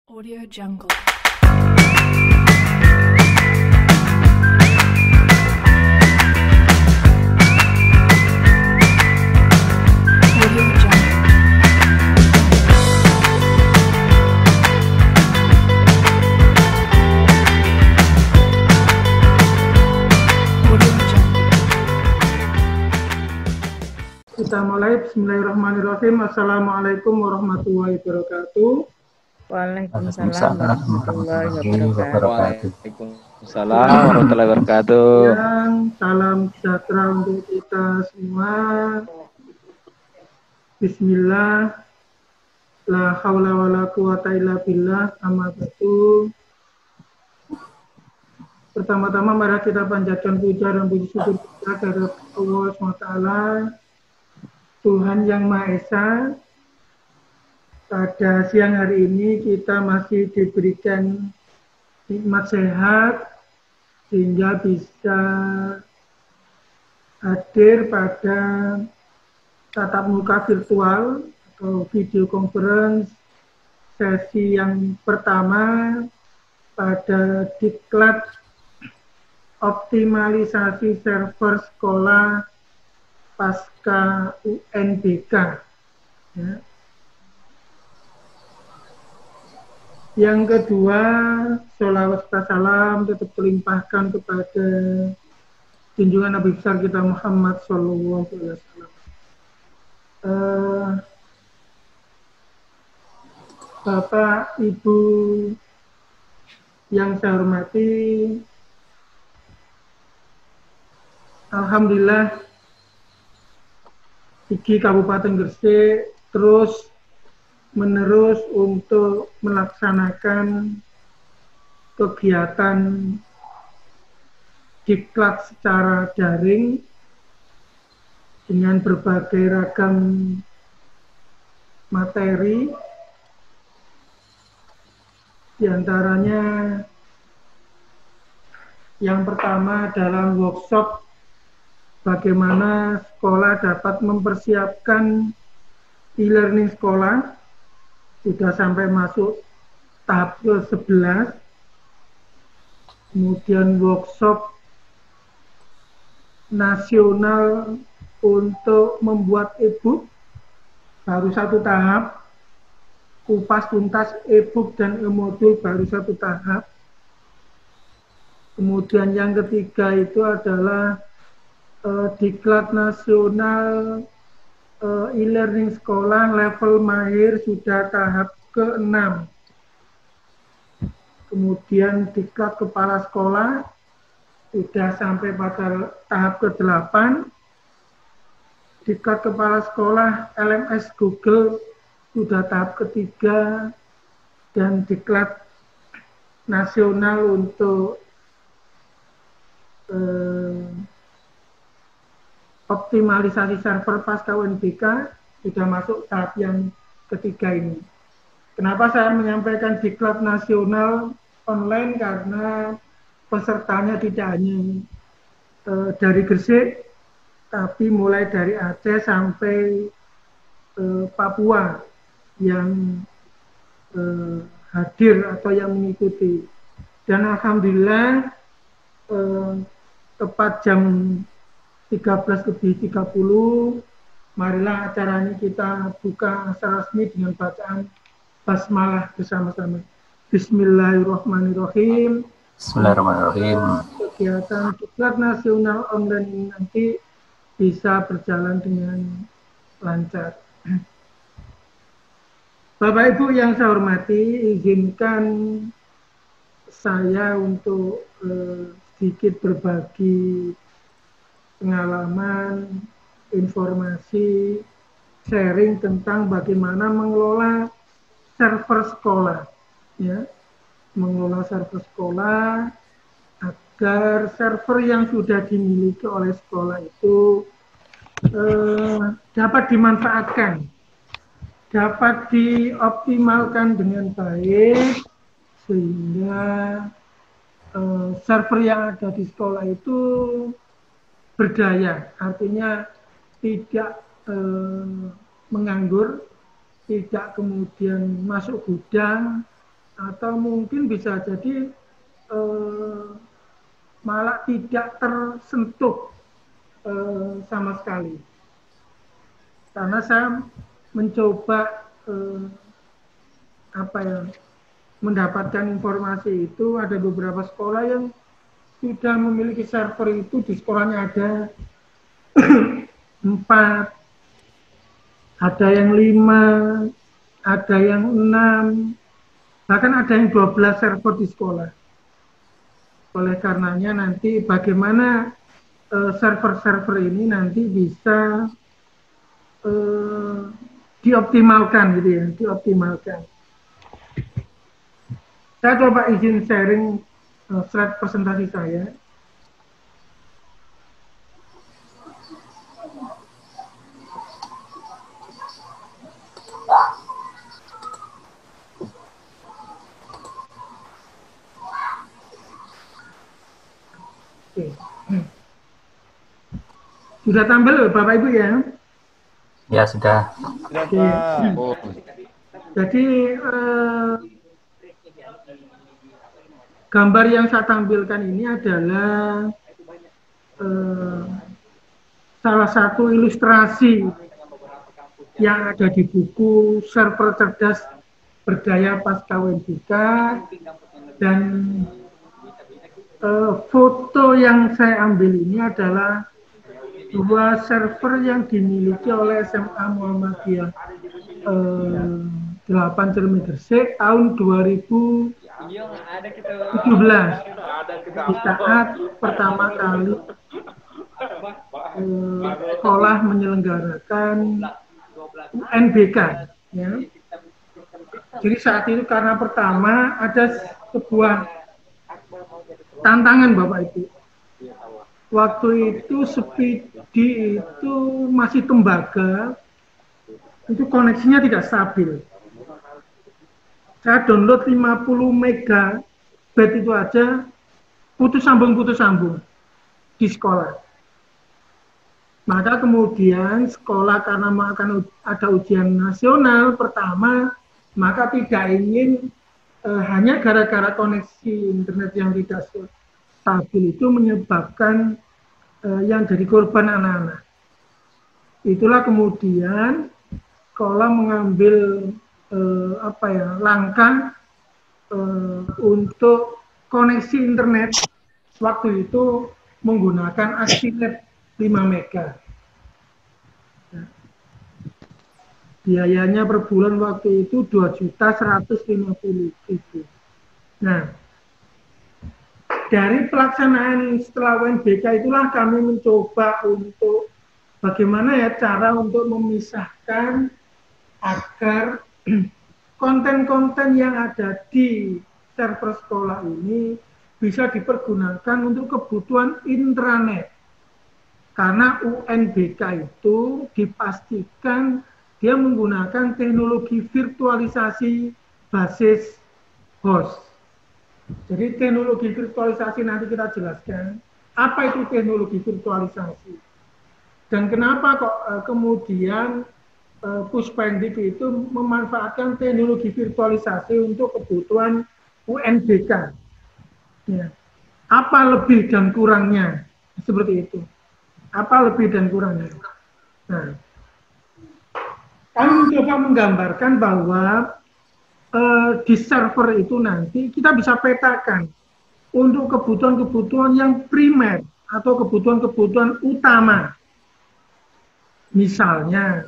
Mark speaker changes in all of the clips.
Speaker 1: Audio Jungle. Audio Jungle. Audio Jungle.
Speaker 2: Kita mulai. Bismillahirrahmanirrahim. Assalamualaikum warahmatullahi wabarakatuh.
Speaker 3: Waalaikumsalam warahmatullahi wabarakatuh.
Speaker 4: Waalaikumsalam warahmatullahi wabarakatuh.
Speaker 2: Yang salam sejahtera untuk kita semua. Bismillah. La haula wala quwata illa billah. Amma ba'du. Pertama-tama mari kita panjatkan puja dan puji syukur kita kepada Allah SWT, Tuhan Yang Maha Esa. Pada siang hari ini kita masih diberikan nikmat sehat sehingga bisa hadir pada tatap muka virtual atau video conference sesi yang pertama pada diklat optimalisasi server sekolah pasca UNBK. Ya. Yang kedua, sholawat serta salam tetap terlimpahkan kepada junjungan Nabi besar kita Muhammad Sallallahu Alaihi Wasallam. Bapak, Ibu yang saya hormati, alhamdulillah IGI Kabupaten Gresik terus menerus untuk melaksanakan kegiatan diklat secara daring dengan berbagai ragam materi, di antaranya yang pertama dalam workshop bagaimana sekolah dapat mempersiapkan e-learning sekolah, sudah sampai masuk tahap ke-11. Kemudian workshop nasional untuk membuat e-book, baru satu tahap. Kupas tuntas e-book dan e-modul baru satu tahap. Kemudian yang ketiga itu adalah diklat nasional e-learning sekolah level mahir sudah tahap ke-6. Kemudian diklat kepala sekolah sudah sampai pada tahap ke-8. Diklat kepala sekolah LMS Google sudah tahap ke-3. Dan diklat nasional untuk optimalisasi server pasca UNBK sudah masuk tahap yang ketiga ini. Kenapa saya menyampaikan diklat nasional online? Karena pesertanya tidak hanya dari Gresik, tapi mulai dari Aceh sampai Papua yang hadir atau yang mengikuti. Dan alhamdulillah tepat jam 13:30, marilah acara ini kita buka secara resmi dengan bacaan basmalah bersama-sama. Bismillahirrahmanirrahim.
Speaker 3: Bismillahirrahmanirrahim.
Speaker 2: Kegiatan diklat nasional online ini nanti bisa berjalan dengan lancar. Bapak Ibu yang saya hormati, izinkan saya untuk sedikit berbagi pengalaman, informasi, sharing tentang bagaimana mengelola server sekolah, ya, mengelola server sekolah agar server yang sudah dimiliki oleh sekolah itu dapat dimanfaatkan, dapat dioptimalkan dengan baik, sehingga server yang ada di sekolah itu berdaya, artinya tidak menganggur, tidak kemudian masuk gudang, atau mungkin bisa jadi malah tidak tersentuh sama sekali. Karena saya mencoba mendapatkan informasi itu, ada beberapa sekolah yang sudah memiliki server itu, di sekolahnya ada 4, ada yang 5, ada yang 6, bahkan ada yang 12 server di sekolah. Oleh karenanya nanti bagaimana server-server ini nanti bisa dioptimalkan gitu ya, dioptimalkan. Saya coba izin sharing slide presentasi saya. Oke. Sudah tampil Bapak Ibu ya?
Speaker 3: Ya, sudah.
Speaker 2: Oke. Jadi gambar yang saya tampilkan ini adalah salah satu ilustrasi yang ada di buku Server Cerdas Berdaya Pasca UNBK, dan foto yang saya ambil ini adalah 2 server yang dimiliki oleh SMA Muhammadiyah 8 Cermi Gresik tahun 2017, di saat pertama kali sekolah menyelenggarakan UNBK ya. Jadi saat itu karena pertama ada sebuah tantangan Bapak Ibu. Waktu itu Speedy itu masih tembaga, itu koneksinya tidak stabil. Saya download 50 megabit itu aja putus sambung di sekolah. Maka kemudian sekolah karena akan ada ujian nasional pertama, maka tidak ingin hanya gara-gara koneksi internet yang tidak stabil itu menyebabkan yang jadi korban anak-anak. Itulah kemudian sekolah mengambil langkah untuk koneksi internet waktu itu menggunakan Axinet 5 mega. Biayanya per bulan waktu itu 2.150.000. Nah, dari pelaksanaan setelah UNBK itulah kami mencoba untuk bagaimana ya cara untuk memisahkan agar konten-konten yang ada di server sekolah ini bisa dipergunakan untuk kebutuhan intranet. Karena UNBK itu dipastikan dia menggunakan teknologi virtualisasi basis host. Jadi teknologi virtualisasi nanti kita jelaskan apa itu teknologi virtualisasi dan kenapa kok kemudian Puspendik itu memanfaatkan teknologi virtualisasi untuk kebutuhan UNBK. Ya. Apa lebih dan kurangnya seperti itu? Apa lebih dan kurangnya? Nah, kami mencoba menggambarkan bahwa di server itu nanti kita bisa petakan untuk kebutuhan-kebutuhan yang primer atau kebutuhan-kebutuhan utama. Misalnya,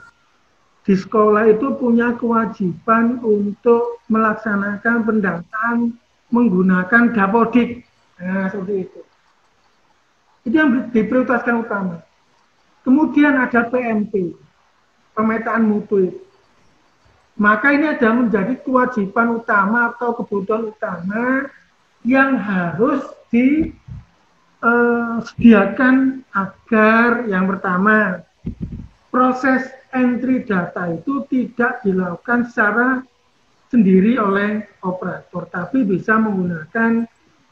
Speaker 2: di sekolah itu punya kewajiban untuk melaksanakan pendataan menggunakan dapodik. Nah, seperti itu. Itu yang diprioritaskan utama. Kemudian ada PMP, pemetaan mutu itu. Maka ini ada menjadi kewajiban utama atau kebutuhan utama yang harus disediakan agar yang pertama, proses entry data itu tidak dilakukan secara sendiri oleh operator, tapi bisa menggunakan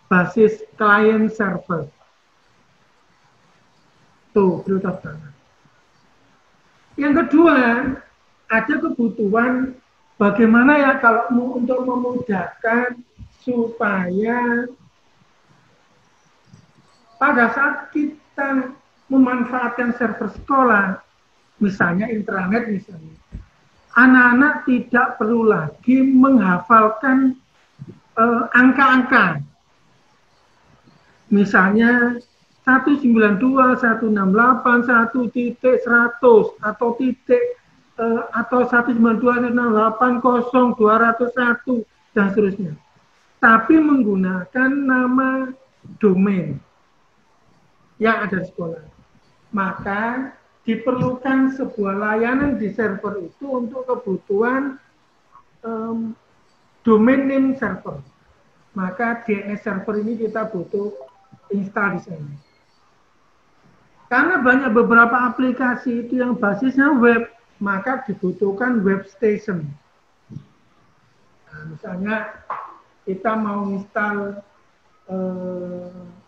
Speaker 2: basis client server. Tuh, prioritas utama. Yang kedua, ada kebutuhan bagaimana ya kalau untuk memudahkan supaya pada saat kita memanfaatkan server sekolah, misalnya intranet misalnya, anak-anak tidak perlu lagi menghafalkan angka-angka. Misalnya 192, 168, 1.100 atau atau 192, 168, 0, 201 dan seterusnya. Tapi menggunakan nama domain yang ada di sekolah. Maka diperlukan sebuah layanan di server itu untuk kebutuhan domain name server. Maka DNS server ini kita butuh install di sana. Karena banyak beberapa aplikasi itu yang basisnya web, maka dibutuhkan web station. Nah, misalnya kita mau install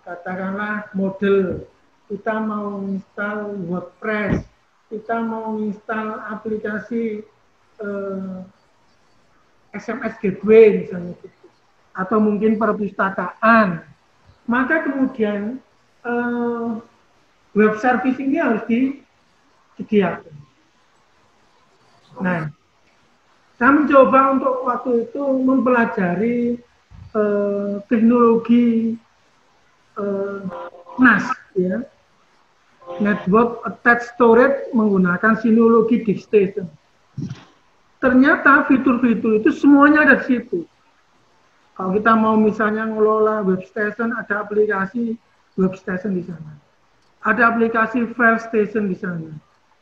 Speaker 2: katakanlah model, kita mau install WordPress, kita mau install aplikasi SMS Gateway misalnya gitu, atau mungkin perpustakaan, maka kemudian web service ini harus disediakan. Nah, saya mencoba untuk waktu itu mempelajari teknologi NAS, ya, Network Attached Storage menggunakan Synology Disk Station. Ternyata fitur-fitur itu semuanya ada di situ. Kalau kita mau misalnya ngelola web station, ada aplikasi web station di sana. Ada aplikasi file station di sana.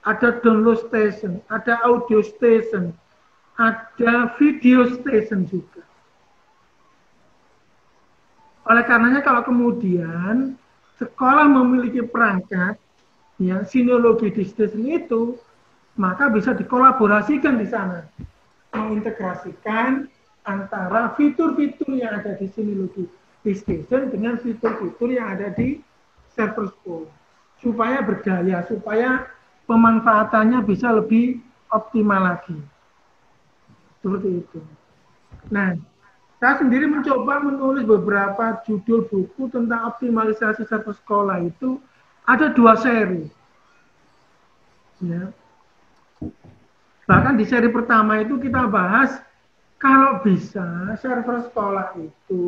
Speaker 2: Ada download station, ada audio station, ada video station juga. Oleh karenanya kalau kemudian sekolah memiliki perangkat, ya, Synology Disk Station itu, maka bisa dikolaborasikan di sana, mengintegrasikan antara fitur-fitur yang ada di Synology Disk Station dengan fitur-fitur yang ada di server sekolah, supaya berdaya, supaya pemanfaatannya bisa lebih optimal lagi. Seperti itu. Nah, saya sendiri mencoba menulis beberapa judul buku tentang optimalisasi server sekolah itu, ada 2 seri. Ya. Bahkan di seri pertama itu kita bahas kalau bisa server sekolah itu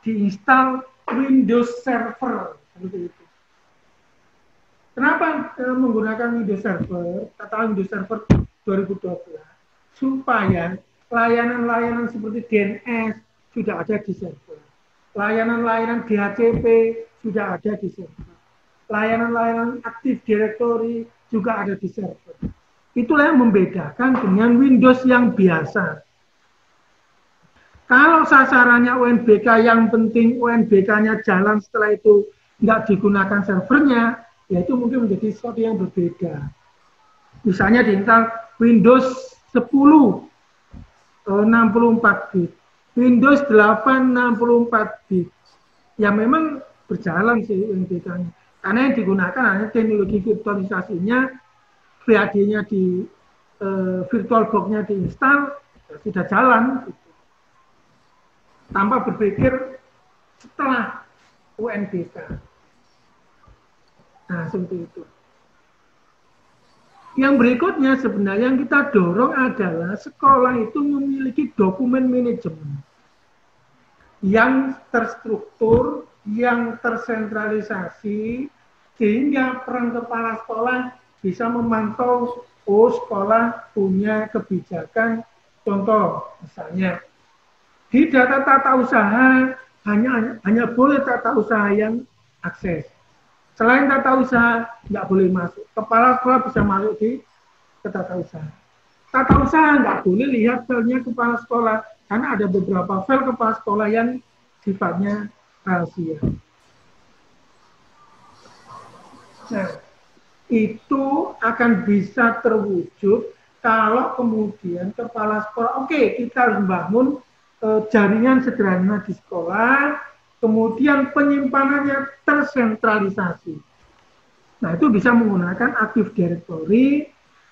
Speaker 2: diinstal Windows Server, seperti itu. Kenapa menggunakan Windows Server? Kata Windows Server 2012, supaya layanan-layanan seperti DNS sudah ada di server, layanan-layanan DHCP sudah ada di server, layanan-layanan Active Directory juga ada di server. Itulah yang membedakan dengan Windows yang biasa. Kalau sasarannya UNBK, yang penting UNBK-nya jalan, setelah itu nggak digunakan servernya, ya itu mungkin menjadi sesuatu yang berbeda. Misalnya diinstal Windows 10 64 bit, Windows 8 64 bit. Ya memang berjalan sih UNBK-nya. Karena yang digunakan hanya teknologi virtualisasinya, VAD-nya di VirtualBox-nya diinstal, ya sudah jalan. Gitu. Tanpa berpikir setelah UNBK. Nah, seperti itu. Yang berikutnya sebenarnya yang kita dorong adalah sekolah itu memiliki dokumen manajemen yang terstruktur, yang tersentralisasi, sehingga peran kepala sekolah bisa memantau, oh sekolah punya kebijakan. Contoh, misalnya, di data tata usaha hanya boleh tata usaha yang akses. Selain tata usaha, nggak boleh masuk. Kepala sekolah bisa masuk ke tata usaha. Tata usaha nggak boleh lihat filenya kepala sekolah, karena ada beberapa file kepala sekolah yang sifatnya rahasia. Nah, itu akan bisa terwujud kalau kemudian kepala sekolah, oke, kita harus membangun jaringan sederhana di sekolah, kemudian penyimpanannya tersentralisasi. Nah, itu bisa menggunakan Active Directory,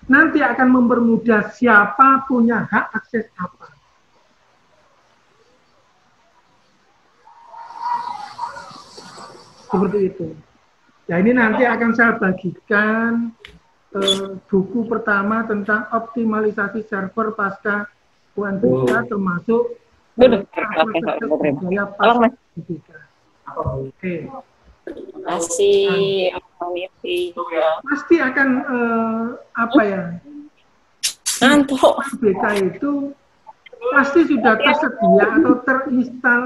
Speaker 2: nanti akan mempermudah siapa punya hak akses apa. Seperti itu. Nah, ini nanti akan saya bagikan buku pertama tentang optimalisasi server pasca UNBK, termasuk budaya pasca UNBK. Oke.
Speaker 5: Masih
Speaker 2: Pasti akan apa ya?
Speaker 5: ngantuk.
Speaker 2: UNBK itu pasti sudah tersedia atau terinstal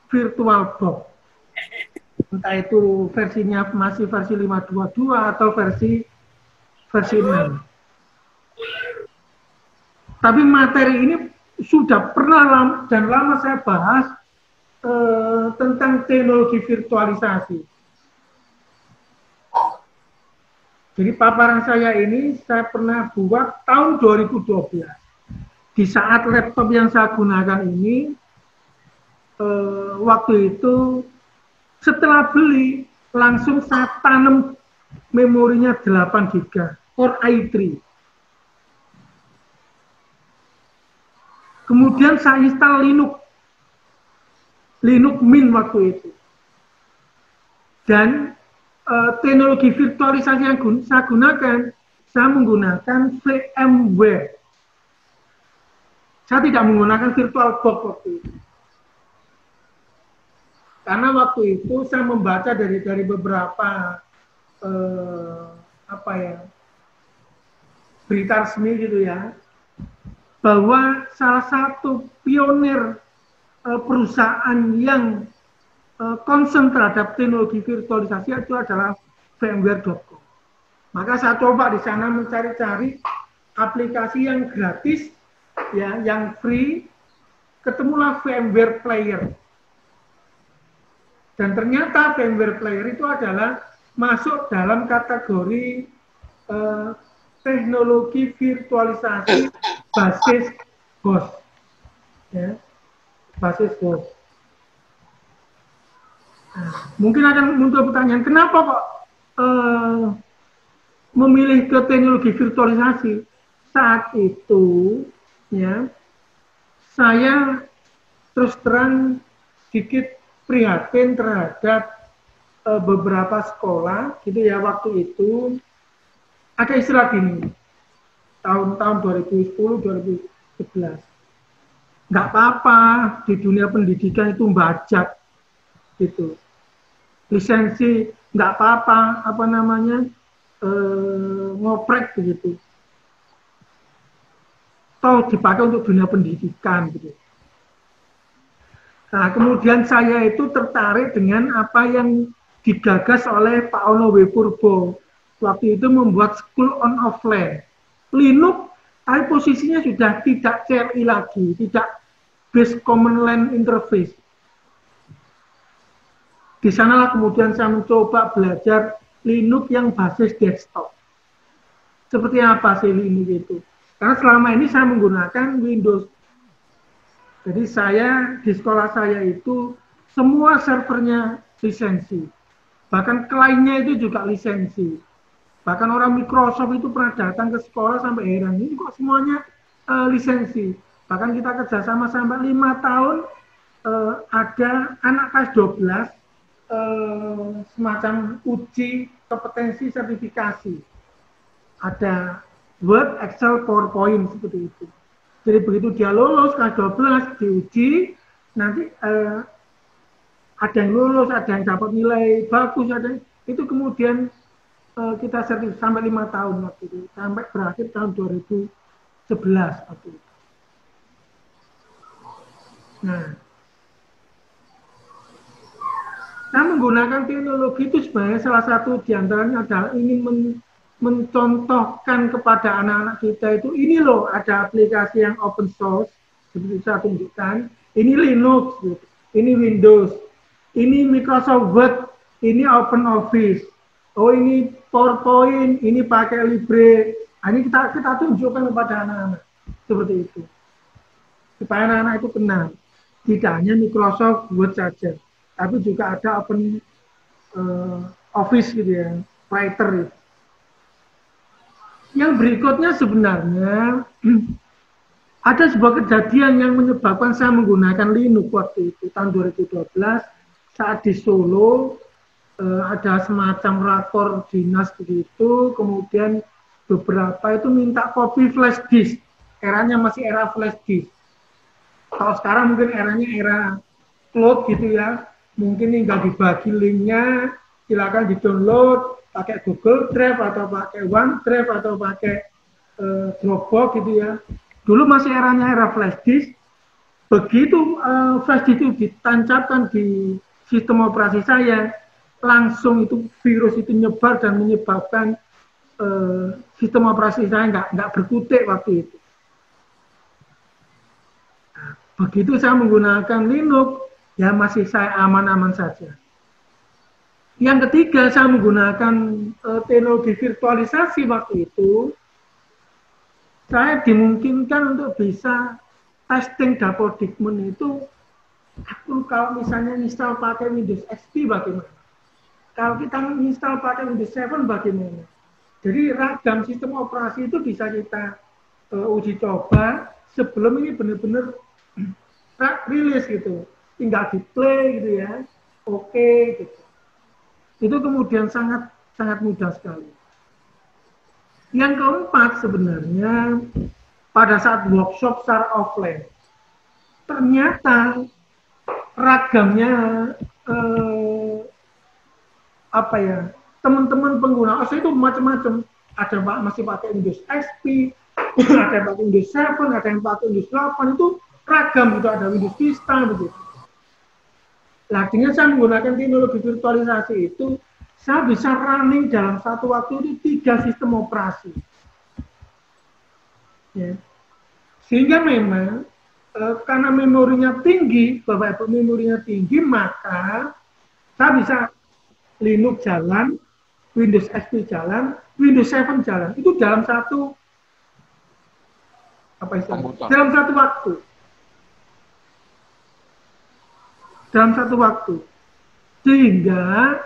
Speaker 2: virtual box. Entah itu versinya masih versi 5.2.2 atau versi 6. Tapi materi ini sudah pernah lama saya bahas tentang teknologi virtualisasi. Jadi paparan saya ini saya pernah buat tahun 2012. Di saat laptop yang saya gunakan ini, waktu itu setelah beli, langsung saya tanam memorinya 8 GB, Core i3. Kemudian saya install Linux Mint waktu itu. Dan teknologi virtualisasi yang saya gunakan, saya menggunakan VMware. Saya tidak menggunakan VirtualBox waktu itu. Karena waktu itu saya membaca dari beberapa berita resmi gitu ya, bahwa salah satu pionir perusahaan yang concern terhadap teknologi virtualisasi itu adalah VMware.com. Maka saya coba di sana mencari-cari aplikasi yang gratis, ya, yang free, ketemulah VMware Player. Dan ternyata VMware Player itu adalah masuk dalam kategori teknologi virtualisasi basis host. Ya, basis host. Nah, mungkin akan muncul pertanyaan, kenapa kok memilih ke teknologi virtualisasi? Saat itu, ya, saya terus terang sedikit prihatin terhadap beberapa sekolah, gitu ya, waktu itu ada istilah gini, tahun-tahun 2010-2011, nggak apa-apa di dunia pendidikan itu membajak, gitu, lisensi nggak apa-apa, ngoprek begitu, toh dipakai untuk dunia pendidikan, gitu. Nah, kemudian saya itu tertarik dengan apa yang digagas oleh Pak Ono W. Purbo. Waktu itu membuat School on Offline. Linux, tapi posisinya sudah tidak CLI lagi, tidak Base Common Line Interface. Di sanalah kemudian saya mencoba belajar Linux yang basis desktop. Seperti apa sih Linux itu? Karena selama ini saya menggunakan Windows. Jadi saya di sekolah saya itu semua servernya lisensi, bahkan kliennya itu juga lisensi. Bahkan orang Microsoft itu pernah datang ke sekolah sampai heran, ini kok semuanya lisensi. Bahkan kita kerjasama sampai 5 tahun, ada anak kelas 12 semacam uji kompetensi sertifikasi. Ada Word, Excel, PowerPoint seperti itu. Jadi begitu dia lulus kelas 12 diuji, nanti ada yang lulus, ada yang dapat nilai bagus, itu kemudian kita sertifikat sampai 5 tahun waktu itu, sampai berakhir tahun 2011 waktu itu. Nah, saya menggunakan teknologi itu sebenarnya salah satu diantaranya adalah ingin mencontohkan kepada anak-anak kita itu, ini loh ada aplikasi yang open source, seperti saya tunjukkan, ini Linux, ini Windows, ini Microsoft Word, ini Open Office, oh ini PowerPoint, ini pakai Libre, ini kita tunjukkan kepada anak-anak, seperti itu. Supaya anak-anak itu kenal, tidak hanya Microsoft Word saja, tapi juga ada Open Office gitu ya, Writer itu. Yang berikutnya sebenarnya ada sebuah kejadian yang menyebabkan saya menggunakan Linux waktu itu tahun 2012 saat di Solo ada semacam rakor dinas begitu, kemudian beberapa itu minta copy flash disk, eranya masih era flash disk. Kalau sekarang mungkin eranya era cloud gitu ya, mungkin tinggal dibagi linknya, silakan di-download pakai Google Drive atau pakai OneDrive atau pakai Dropbox gitu ya. Dulu masih eranya era flash disk. Begitu flash disk itu ditancapkan di sistem operasi saya, langsung itu virus itu nyebar dan menyebabkan sistem operasi saya nggak berkutik waktu itu. Nah, begitu saya menggunakan Linux, ya masih saya aman-aman saja. Yang ketiga, saya menggunakan teknologi virtualisasi waktu itu, saya dimungkinkan untuk bisa testing Dapodigmen itu, aku kalau misalnya install pakai Windows XP bagaimana? Kalau kita install pakai Windows 7 bagaimana? Jadi ragam sistem operasi itu bisa kita uji coba sebelum ini benar-benar rilis gitu. Tinggal di play gitu ya. Oke gitu. Itu kemudian sangat mudah sekali. Yang keempat sebenarnya pada saat workshop secara offline, ternyata ragamnya teman-teman pengguna OS itu macam-macam. Ada masih pakai Windows XP, ada yang pakai Windows 7, ada yang pakai Windows 8, itu ragam itu, ada Windows Vista begitu. Nah, dengan saya menggunakan teknologi virtualisasi itu, saya bisa running dalam satu waktu itu 3 sistem operasi. Ya. Sehingga memang karena memorinya tinggi, Bapak Ibu memorinya tinggi, maka saya bisa Linux jalan, Windows XP jalan, Windows 7 jalan. Itu dalam satu dalam satu waktu. Dalam satu waktu. Sehingga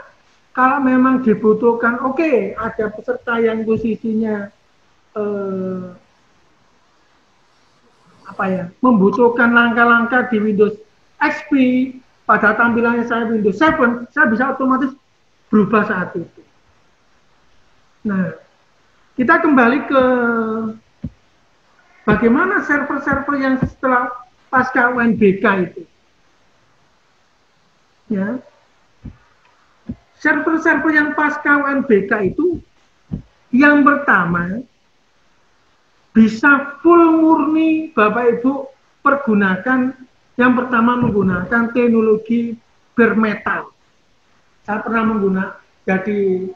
Speaker 2: kalau memang dibutuhkan, oke, ada peserta yang posisinya membutuhkan langkah-langkah di Windows XP, pada tampilannya saya Windows 7, saya bisa otomatis berubah saat itu. Nah, kita kembali ke bagaimana server-server yang setelah pasca UNBK itu. Ya. Server-server yang pasca UNBK itu yang pertama bisa full murni Bapak Ibu pergunakan, yang pertama menggunakan teknologi bare metal. Saya pernah menggunakan jadi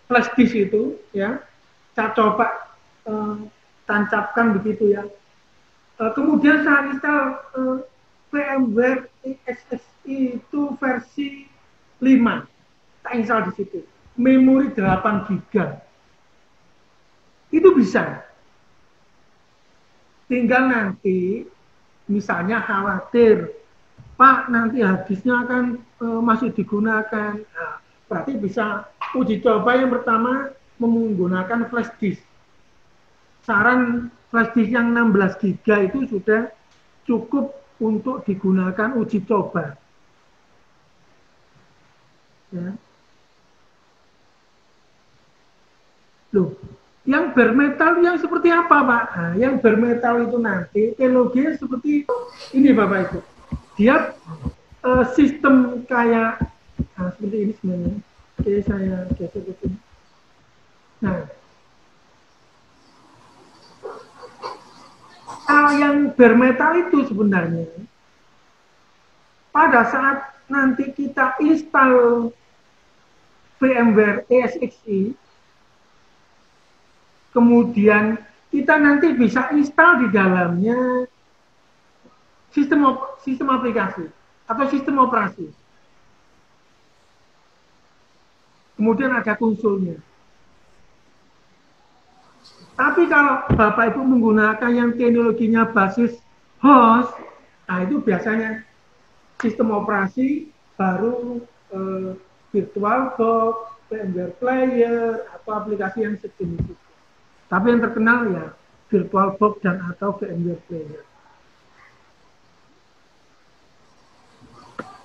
Speaker 2: flash disk itu ya, saya coba tancapkan begitu ya. Kemudian saya install VMware ESXi itu versi 5, tak install di situ, memori 8 GB, itu bisa. Tinggal nanti, misalnya khawatir, Pak nanti hadisnya akan masih digunakan, nah, berarti bisa uji coba yang pertama menggunakan flash disk. Saran flash disk yang 16 GB itu sudah cukup untuk digunakan uji coba. Ya. Loh, yang bare metal yang seperti apa, Pak? Nah, yang bare metal itu nanti teknologinya seperti ini, Bapak Ibu. Dia sistem kayak seperti ini sebenarnya. Oke, saya geser ke sini. Nah, yang bare metal itu sebenarnya pada saat nanti kita install VMware ESXi, kemudian kita nanti bisa install di dalamnya sistem aplikasi atau sistem operasi. Kemudian ada konsolnya. Tapi kalau Bapak Ibu menggunakan yang teknologinya basis host, nah itu biasanya sistem operasi baru VirtualBox, VMware Player atau aplikasi yang sejenis itu. Tapi yang terkenal ya VirtualBox dan atau VMware Player.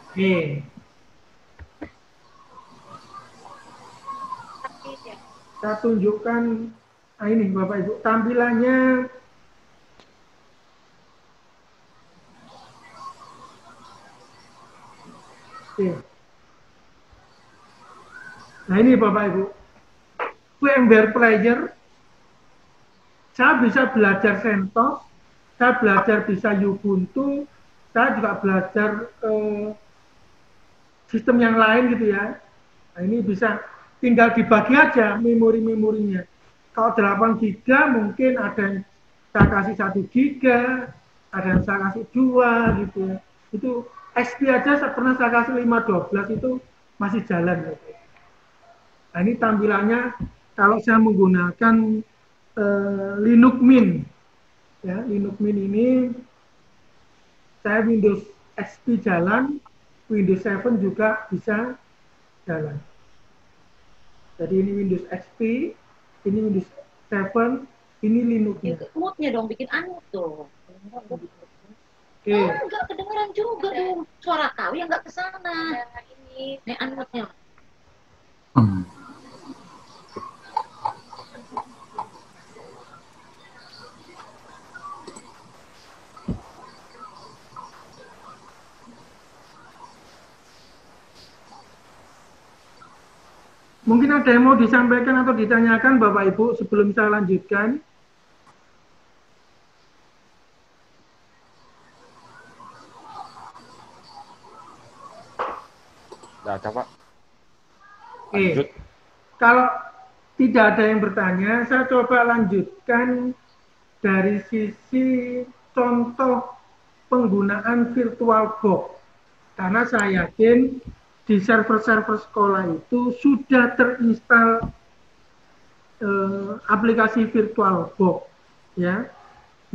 Speaker 2: Oke. Saya tunjukkan ini Bapak Ibu tampilannya. Oke. Nah ini Bapak Ibu, VMware Player, saya bisa belajar CentOS, saya belajar bisa Ubuntu, saya juga belajar sistem yang lain gitu ya. Nah ini bisa tinggal dibagi aja memori-memorinya. Kalau 8 GB mungkin ada yang saya kasih 1 GB, ada yang saya kasih 2 gitu ya. Itu XP aja pernah saya kasih 512 itu masih jalan gitu. Nah ini tampilannya kalau saya menggunakan Linux Mint. Ya, Linux Mint ini saya Windows XP jalan, Windows 7 juga bisa jalan. Jadi ini Windows XP, ini Windows 7, ini Linux.
Speaker 5: Moodnya dong bikin anu tuh.
Speaker 2: Oke.
Speaker 5: Enggak kedengeran juga dong. Suara kau yang enggak ke sana. Ini anutnya.
Speaker 2: Mungkin ada yang mau disampaikan atau ditanyakan Bapak Ibu sebelum saya lanjutkan.
Speaker 4: Tidak ada, Pak.
Speaker 2: Oke. Kalau tidak ada yang bertanya, saya coba lanjutkan dari sisi contoh penggunaan VirtualBox. Karena saya yakin di server-server sekolah itu sudah terinstal aplikasi VirtualBox ya,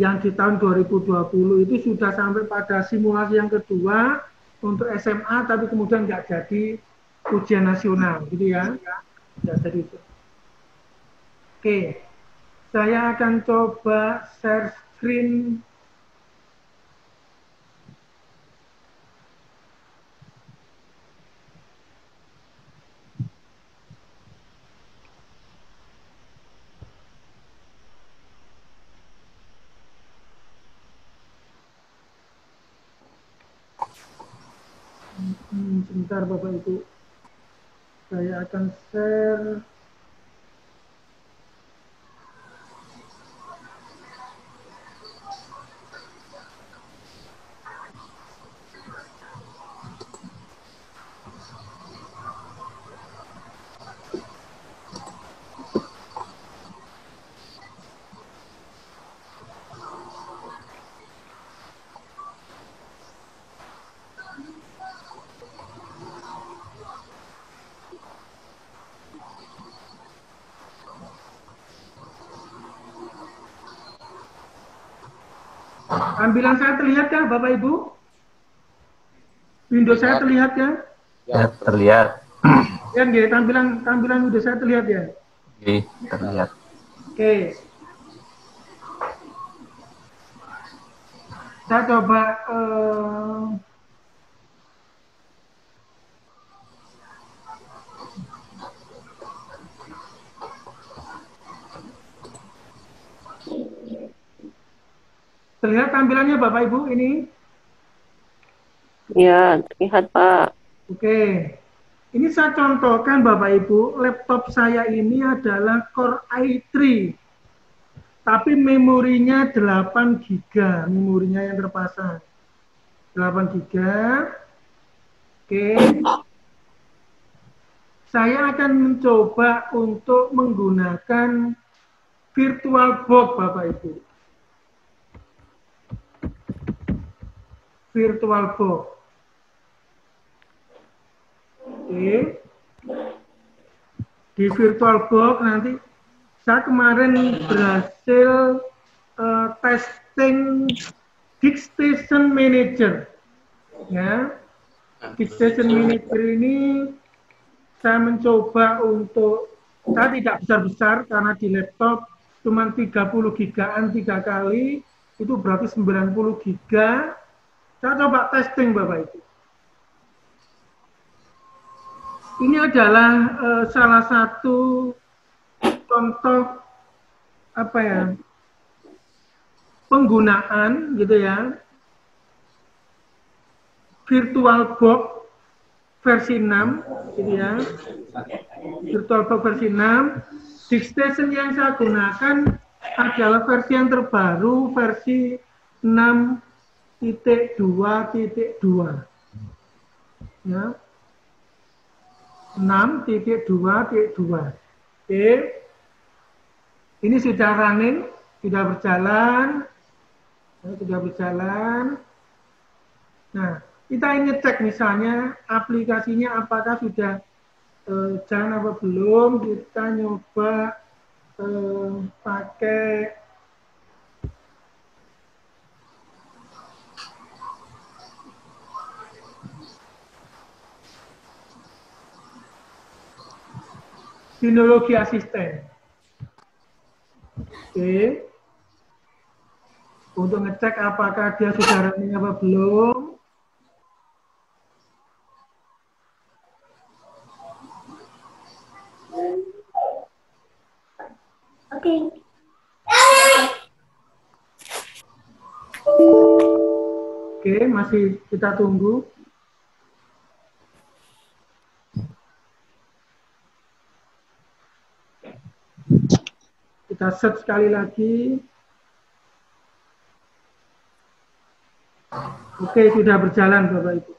Speaker 2: yang di tahun 2020 itu sudah sampai pada simulasi yang kedua untuk SMA, tapi kemudian nggak jadi ujian nasional gitu ya, nggak jadi itu. Oke, saya akan coba share screen. Sebentar Bapak Ibu, saya akan share. Tampilan saya terlihat ya Bapak Ibu? Windows saya terlihat ya?
Speaker 3: Ya, terlihat.
Speaker 2: Ya, nggih, tampilan Windows saya terlihat ya?
Speaker 3: Oke, terlihat.
Speaker 2: Oke. Saya coba terlihat tampilannya Bapak Ibu ini?
Speaker 6: Ya, terlihat Pak.
Speaker 2: Oke. Ini saya contohkan Bapak Ibu, laptop saya ini adalah Core i3. Tapi memorinya 8 GB, memorinya yang terpasang. 8 GB. Oke. Saya akan mencoba untuk menggunakan VirtualBox Bapak Ibu. VirtualBox. Oke. Di VirtualBox nanti saya kemarin berhasil testing DiskStation Manager. Ya. DiskStation Manager ini saya mencoba untuk, saya tidak besar-besar karena di laptop cuma 30 gigaan 3 kali, itu berarti 90 giga. Saya coba testing Bapak Ibu. Ini adalah salah satu contoh apa ya, penggunaan gitu ya, VirtualBox versi 6 gitu ya, VirtualBox versi 6. DiskStation yang saya gunakan adalah versi yang terbaru, versi 6.2.2 ya, 6.2.2. Oke, ini sudah running, sudah berjalan, sudah berjalan. Nah, kita ingin cek misalnya aplikasinya apakah sudah jalan apa belum. Kita nyoba pakai Synology Assistant. Oke. Untuk ngecek apakah dia sudah running apa belum. Oke, masih kita tunggu. Kita search sekali lagi. Oke, sudah berjalan Bapak Ibu.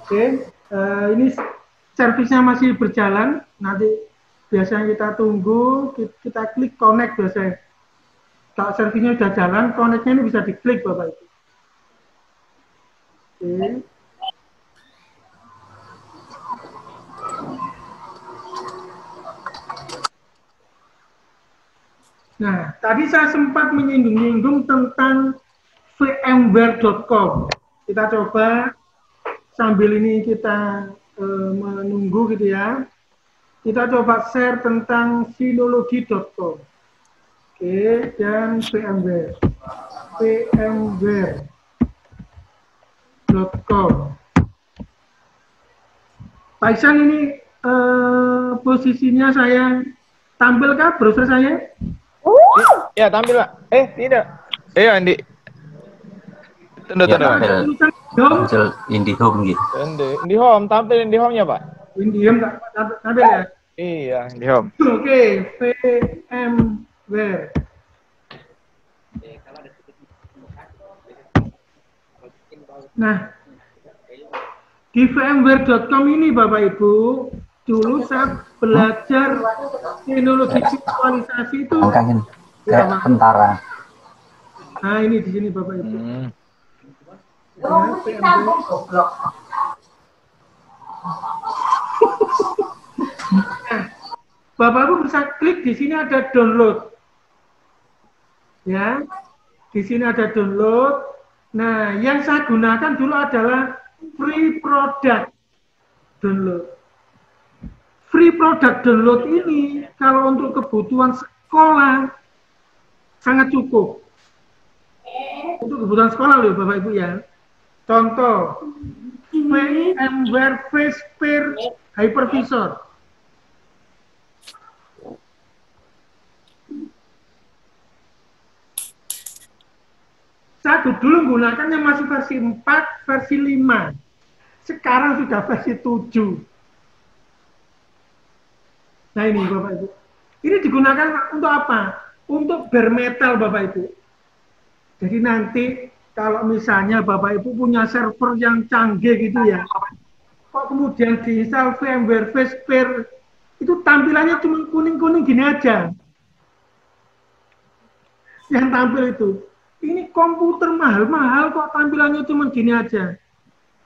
Speaker 2: Oke, ini servisnya masih berjalan. Nanti biasanya kita tunggu, kita klik connect biasanya. Kalau servisnya sudah jalan, connect-nya ini bisa diklik Bapak Ibu. Oke. Nah, tadi saya sempat menyinggung-nyinggung tentang vmware.com. Kita coba sambil ini kita menunggu gitu ya. Kita coba share tentang synology.com. Oke, dan VMware. VMware.com. Pak Iksan, ini posisinya saya tampilkah browser saya?
Speaker 4: Ya, tampil Pak. Tidak. Andi. Tunda.
Speaker 3: Muncul IndiHome gitu.
Speaker 4: IndiHome, tampil IndiHome-nya Pak.
Speaker 2: IndiHome tampil ya?
Speaker 4: Iya, IndiHome.
Speaker 2: Oke, VMware. Nah, di vmware.com ini Bapak Ibu, dulu saya belajar teknologi visualisasi itu
Speaker 3: kayak tentara.
Speaker 2: Nah, ini di sini Bapak Ibu. Ya, nah, Bapak Ibu bisa klik di sini ada download. Ya, di sini ada download. Nah, yang saya gunakan dulu adalah free product download. Free product download ini kalau untuk kebutuhan sekolah sangat cukup. Untuk kebutuhan sekolah loh Bapak Ibu ya. Contoh, VMware vSphere Hypervisor. Saya dulu menggunakannya masih versi 4, versi 5. Sekarang sudah versi 7. Nah ini Bapak Ibu. Ini digunakan untuk apa? Untuk bare metal Bapak Ibu. Jadi nanti kalau misalnya Bapak Ibu punya server yang canggih gitu ya, kok kemudian diinstal VMware vSphere, itu tampilannya cuma kuning-kuning gini aja. Yang tampil itu. Ini komputer mahal-mahal kok tampilannya cuma gini aja.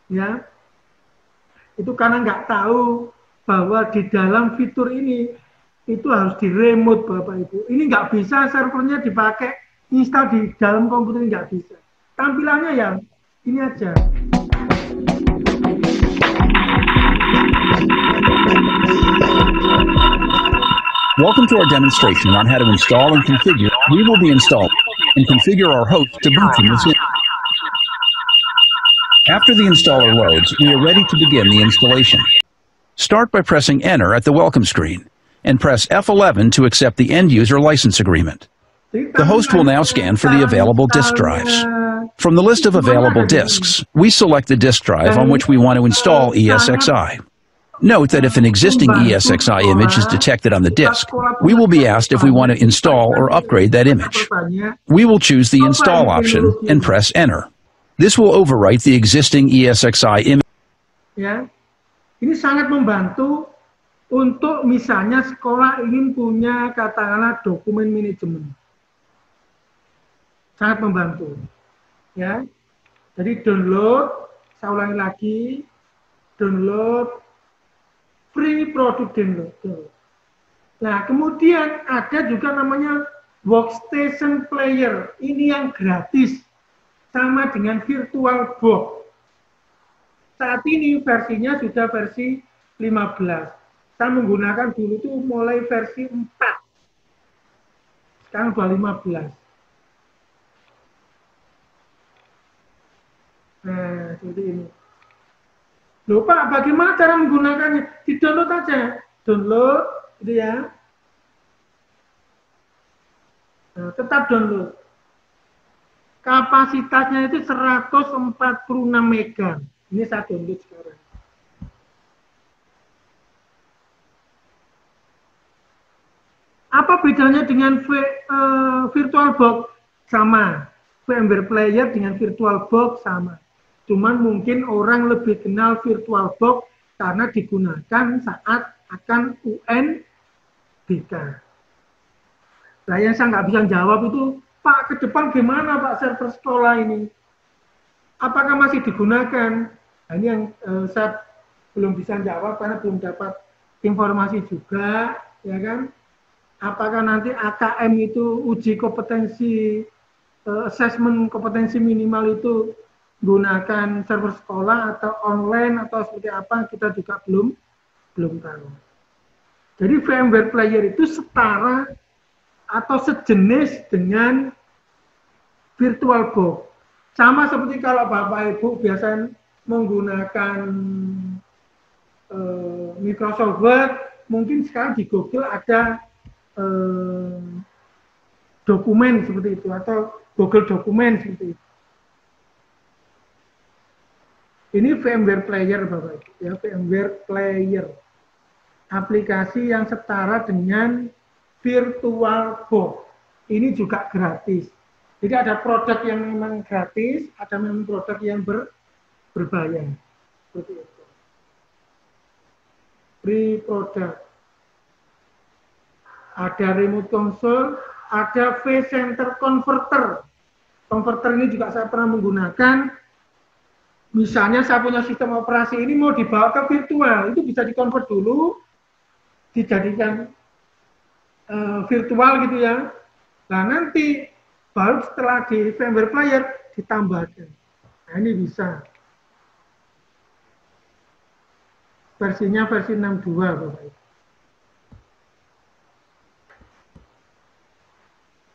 Speaker 2: Ya. Itu karena nggak tahu bahwa di dalam fitur ini itu harus di remote Bapak Ibu. Ini nggak bisa servernya dipakai install di dalam komputer, nggak bisa. Tampilannya yang ini aja.
Speaker 6: Welcome to our demonstration on how to install and configure. We will be installing and configure our host to boot from within. After the installer loads, we are ready to begin the installation. Start by pressing Enter at the welcome screen and press F11 to accept the end-user license agreement. The host will now scan for the available disk drives. From the list of available disks, we select the disk drive on which we want to install ESXi. Note that if an existing ESXi image is detected on the disk, we will be asked if we want to install or upgrade that image. We will choose the Install option and press Enter. This will overwrite the existing ESXi image.
Speaker 2: Ya, ini sangat membantu untuk misalnya sekolah ingin punya katakanlah dokumen manajemen. Sangat membantu. Ya, jadi download, saya ulangi lagi, download. Free product download. Nah, kemudian ada juga namanya workstation player. Ini yang gratis, sama dengan VirtualBox. Saat ini versinya sudah versi 15. Saya menggunakan dulu itu mulai versi 4. Sekarang sudah 15. Nah, seperti ini. Loh Pak, bagaimana cara menggunakannya? Di-download aja. Download, gitu ya. Nah, tetap download. Kapasitasnya itu 146 mega. Ini saya download sekarang. Apa bedanya dengan VirtualBox? Sama. VMware Player dengan VirtualBox sama. Cuman mungkin orang lebih kenal VirtualBox karena digunakan saat akan UNBK. Nah, yang saya nggak bisa jawab itu, Pak, ke depan gimana Pak server sekolah ini? Apakah masih digunakan? Nah, ini yang saya belum bisa jawab karena belum dapat informasi juga, ya kan? Apakah nanti AKM itu uji kompetensi, assessment kompetensi minimal itu gunakan server sekolah atau online atau seperti apa, kita juga belum tahu. Jadi VMware Player itu setara atau sejenis dengan VirtualBox. Sama seperti kalau Bapak Ibu biasa menggunakan Microsoft Word, mungkin sekarang di Google ada dokumen seperti itu atau Google Dokumen seperti itu. Ini VMware Player Bapak Ibu, ya, VMware Player. Aplikasi yang setara dengan VirtualBox. Ini juga gratis. Jadi ada produk yang memang gratis, ada memang produk yang berbayar. Seperti itu. Free product. Ada remote console, ada vCenter converter. Converter ini juga saya pernah menggunakan. Misalnya saya punya sistem operasi ini mau dibawa ke virtual, itu bisa dikonvert dulu, dijadikan virtual gitu ya. Nah nanti baru setelah di VMware Player ditambahkan. Nah ini bisa. Versinya versi 62 Bapak Ibu.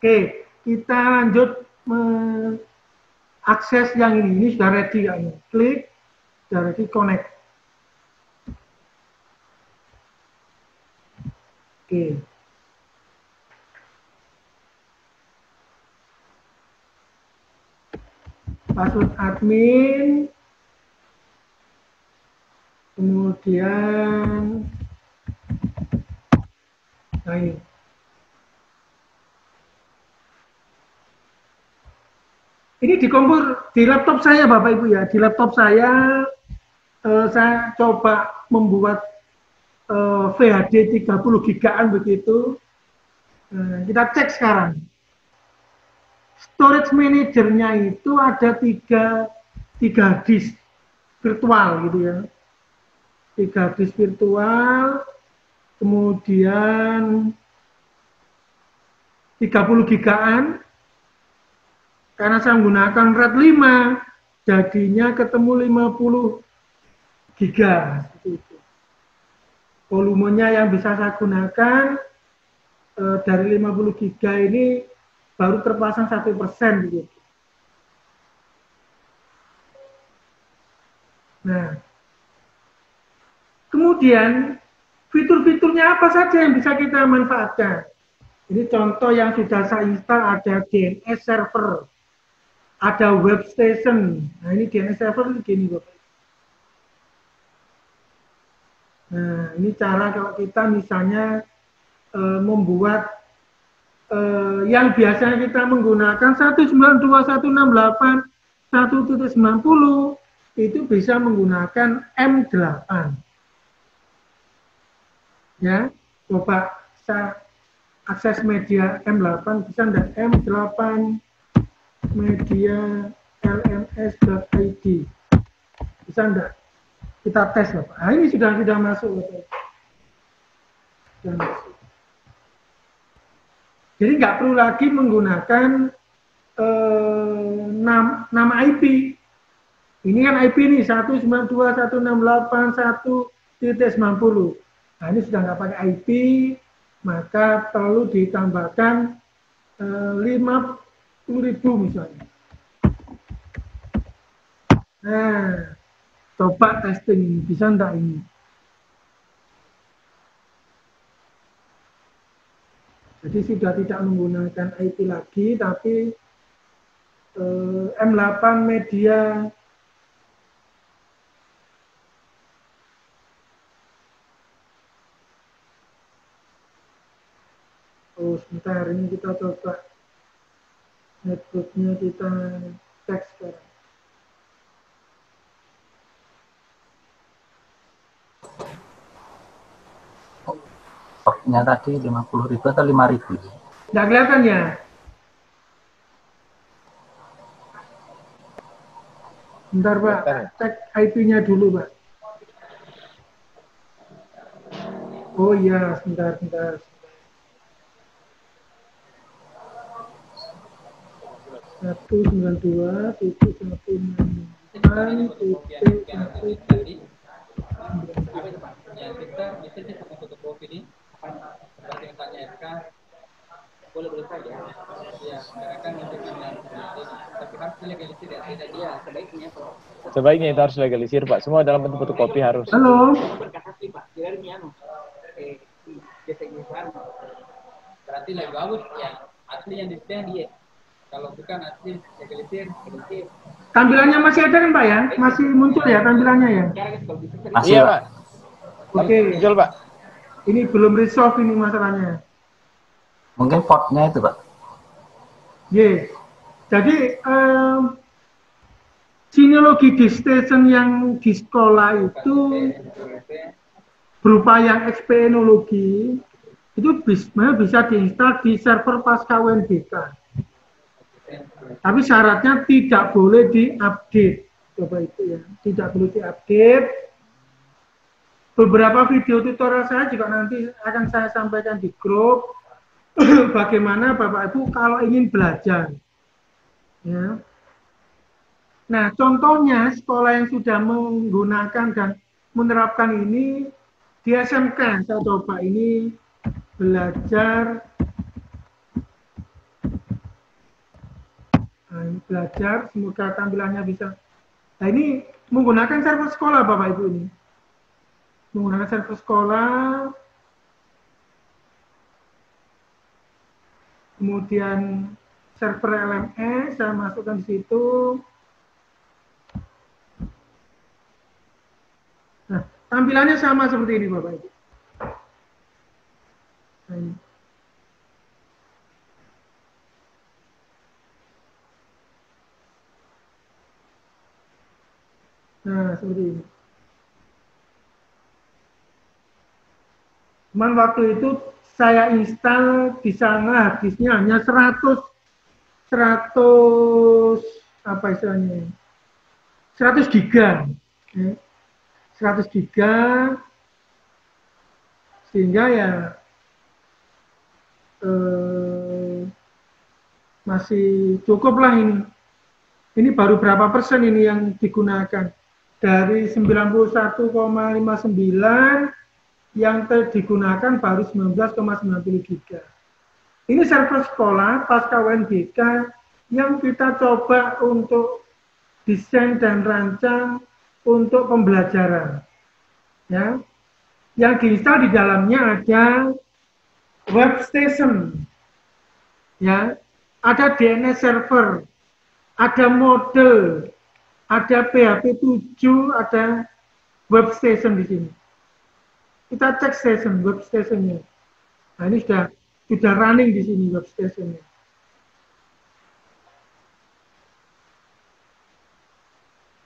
Speaker 2: Oke, kita lanjut akses yang ini sudah ready ya, klik, sudah ready connect. Oke. Password admin, kemudian, nah ini. Ini di laptop saya Bapak Ibu ya, di laptop saya coba membuat VHD 30 gigaan begitu. Kita cek sekarang. Storage manajernya itu ada tiga disk virtual gitu ya. 3 disk virtual, kemudian 30 gigaan. Karena saya menggunakan RAID 5, jadinya ketemu 50 giga. Volumenya yang bisa saya gunakan dari 50 giga ini baru terpasang 1%. Begitu. Nah, kemudian fitur-fiturnya apa saja yang bisa kita manfaatkan? Ini contoh yang sudah saya install, ada DNS server, ada web station. Nah, ini DNS server begini, Bapak. Nah, ini cara kalau kita misalnya membuat yang biasanya kita menggunakan 192.168.1.90 itu bisa menggunakan M8. Ya, coba saya akses media M8 bisa enggak? M8 media lms.id bisa enggak? Kita tes, Bapak. Nah, ini sudah masuk, Bapak. Sudah masuk. Jadi nggak perlu lagi menggunakan nama IP. Ini kan IP nih 192.168.1.90. Nah, ini sudah nggak pakai IP, maka perlu ditambahkan 50.000 misalnya. Nah, coba testing ini, bisa enggak ini? Jadi sudah tidak menggunakan IP lagi, tapi M8 media sebentar, ini kita coba networknya kita cek sekarang.
Speaker 3: Stoknya tadi 50.000 atau 5.000?
Speaker 2: Nggak kelihatan ya? Bentar, Pak, cek IP-nya dulu, Pak. Oh iya, sebentar. 192.168.1.90.
Speaker 7: Boleh saja. Ya, kan untuk tapi harus legalisir ya. Tidak dia sebaiknya.
Speaker 4: Sebaiknya itu harus legalisir, Pak. Semua dalam bentuk fotokopi harus.
Speaker 2: Halo.
Speaker 7: Berkasih, Pak. Berarti lebih bagus ya. Asli yang disediakan dia. Kalau bukan asli legalisir.
Speaker 2: Tampilannya masih ada kan, Pak ya? Masih muncul ya tampilannya ya?
Speaker 3: Masih,
Speaker 4: Iya,
Speaker 3: Pak.
Speaker 4: Pak.
Speaker 2: Oke.
Speaker 4: Muncul, Pak.
Speaker 2: Ini belum resolve ini masalahnya.
Speaker 3: Mungkin portnya itu, Pak.
Speaker 2: Yes. Jadi sinologi di station yang di sekolah itu berupa yang XP-nologi itu bisa diinstal di server pasca UNBK. Tapi syaratnya tidak boleh diupdate. Coba itu ya, tidak boleh diupdate. Beberapa video tutorial saya juga nanti akan saya sampaikan di grup. Bagaimana Bapak Ibu kalau ingin belajar. Ya. Nah, contohnya sekolah yang sudah menggunakan dan menerapkan ini di SMK. Saya coba ini belajar. Nah, ini belajar, semoga tampilannya bisa. Nah, ini menggunakan server sekolah Bapak Ibu ini. Menggunakan server sekolah. Kemudian server LMS saya masukkan di situ. Nah, tampilannya sama seperti ini Bapak Ibu. Nah, ini. Nah, seperti ini. Cuman waktu itu saya install di sana harddisknya hanya 100 apa istilahnya? 100 giga. 100 giga, sehingga ya masih cukup lah ini. Ini baru berapa persen ini yang digunakan? Dari 91,59 yang digunakan baru 19,90 giga. Ini server sekolah pasca UNBK yang kita coba untuk desain dan rancang untuk pembelajaran. Ya. Yang diinstal di dalamnya ada web station. Ya. Ada DNS server, ada model, ada PHP 7, ada web station di sini. Kita cek station, web stationnya. Nah, ini sudah running di sini web stationnya.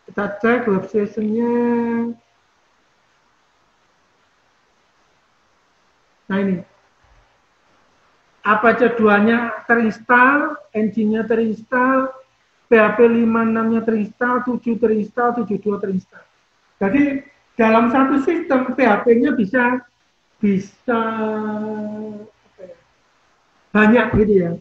Speaker 2: Kita cek web stationnya. Nah ini. Apa jadwalnya terinstall, engine-nya terinstall, PHP 56-nya terinstall, 7 terinstall, 72 terinstall. Jadi dalam satu sistem PHP-nya bisa banyak gitu ya.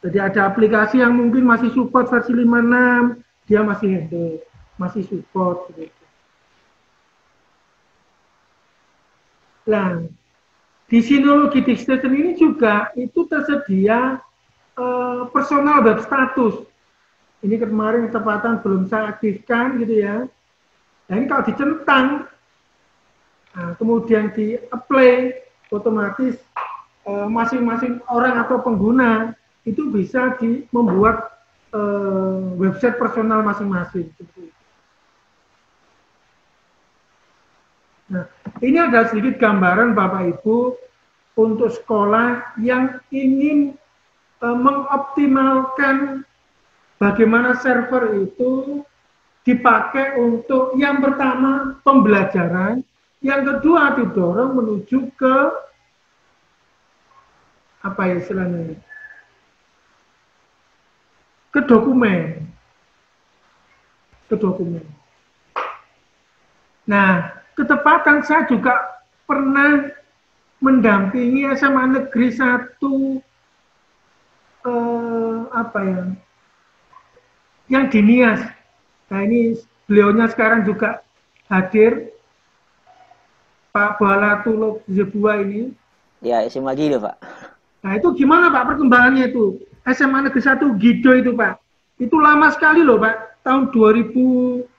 Speaker 2: Jadi ada aplikasi yang mungkin masih support versi 56, dia masih handle, masih support gitu. Nah, di Synology DiskStation ini juga itu tersedia personal web status. Ini kemarin ketepatan belum saya aktifkan gitu ya. Nah ini kalau dicentang, nah, kemudian di apply, otomatis masing-masing orang atau pengguna itu bisa membuat website personal masing-masing. Nah, ini ada sedikit gambaran Bapak Ibu untuk sekolah yang ingin mengoptimalkan bagaimana server itu dipakai untuk yang pertama pembelajaran, yang kedua didorong menuju ke apa ya istilahnya? Ke dokumen. Nah, ketepatan saya juga pernah mendampingi SMA Negeri 1 yang di Nias. Nah ini beliaunya sekarang juga hadir, Pak Balatuluk Zebua ini.
Speaker 8: Ya, SMA Gido, Pak.
Speaker 2: Nah itu gimana Pak perkembangannya itu? SMA Negeri 1 Gido itu Pak. Itu lama sekali loh Pak, tahun 2015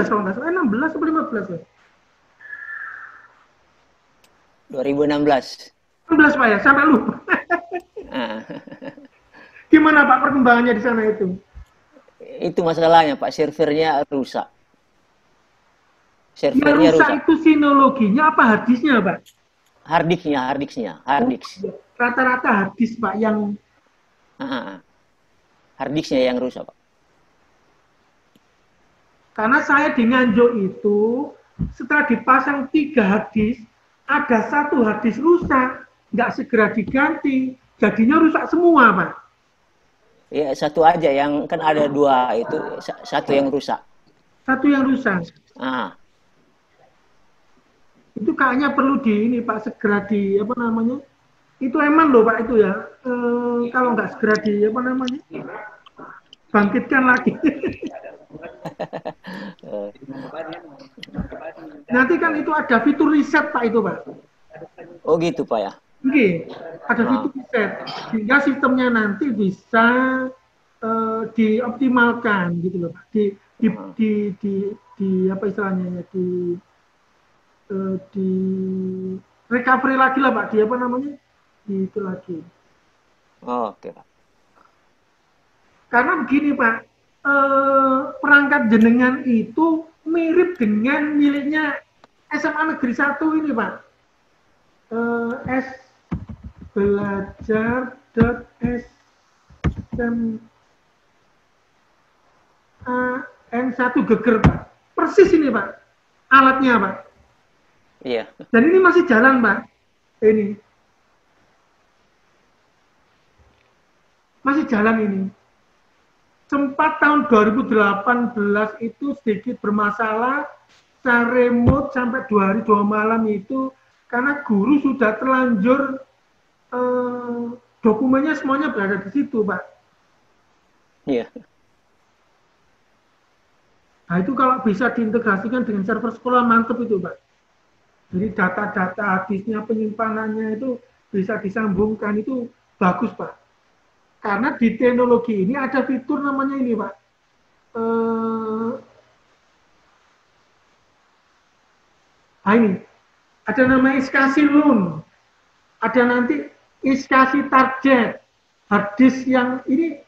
Speaker 2: kalau nggak salah, 16 atau 15 ya?
Speaker 8: 2016.
Speaker 2: 16 Pak ya, sampai lupa. Gimana Pak perkembangannya di sana itu?
Speaker 8: Itu masalahnya Pak, servernya rusak.
Speaker 2: Servernya rusak. Itu sinologinya apa harddisknya Pak?
Speaker 8: Harddisknya.
Speaker 2: Rata-rata harddisk Pak yang...
Speaker 8: Harddisknya yang rusak Pak.
Speaker 2: Karena saya di Nganjuk itu, setelah dipasang 3 harddisk, ada 1 harddisk rusak, nggak segera diganti, jadinya rusak semua Pak.
Speaker 8: Ya, 1 aja, yang kan ada 2 itu, 1 yang rusak.
Speaker 2: 1 yang rusak. Itu kayaknya perlu Pak, segera apa namanya? Itu emang loh Pak itu ya, kalau nggak segera bangkitkan lagi. Nanti kan itu ada fitur reset Pak itu Pak.
Speaker 8: Oh gitu Pak ya?
Speaker 2: Oke, ada fitur reset sehingga sistemnya nanti bisa dioptimalkan gitu loh Pak. Di apa istilahnya ya, di recovery lagi lah Pak, di apa namanya? Itu lagi.
Speaker 8: Oh, oke Pak.
Speaker 2: Karena begini Pak, perangkat jenengan itu mirip dengan miliknya SMA Negeri 1 ini Pak. Belajar.sman1 geger Pak. Persis ini Pak, alatnya Pak.
Speaker 8: Iya.
Speaker 2: Dan ini masih jalan Pak. Ini. Masih jalan ini. sempat tahun 2018 itu sedikit bermasalah, secara remote sampai 2 hari 2 malam itu karena guru sudah terlanjur dokumennya semuanya berada di situ, Pak.
Speaker 8: Iya.
Speaker 2: Nah itu kalau bisa diintegrasikan dengan server sekolah mantap itu, Pak. Jadi data-data hadisnya, penyimpanannya itu bisa disambungkan, itu bagus, Pak. Karena di teknologi ini ada fitur namanya ini, Pak. Nah ini, ada namanya iskasi loan. Ada nanti iskasi target. Harddisk yang ini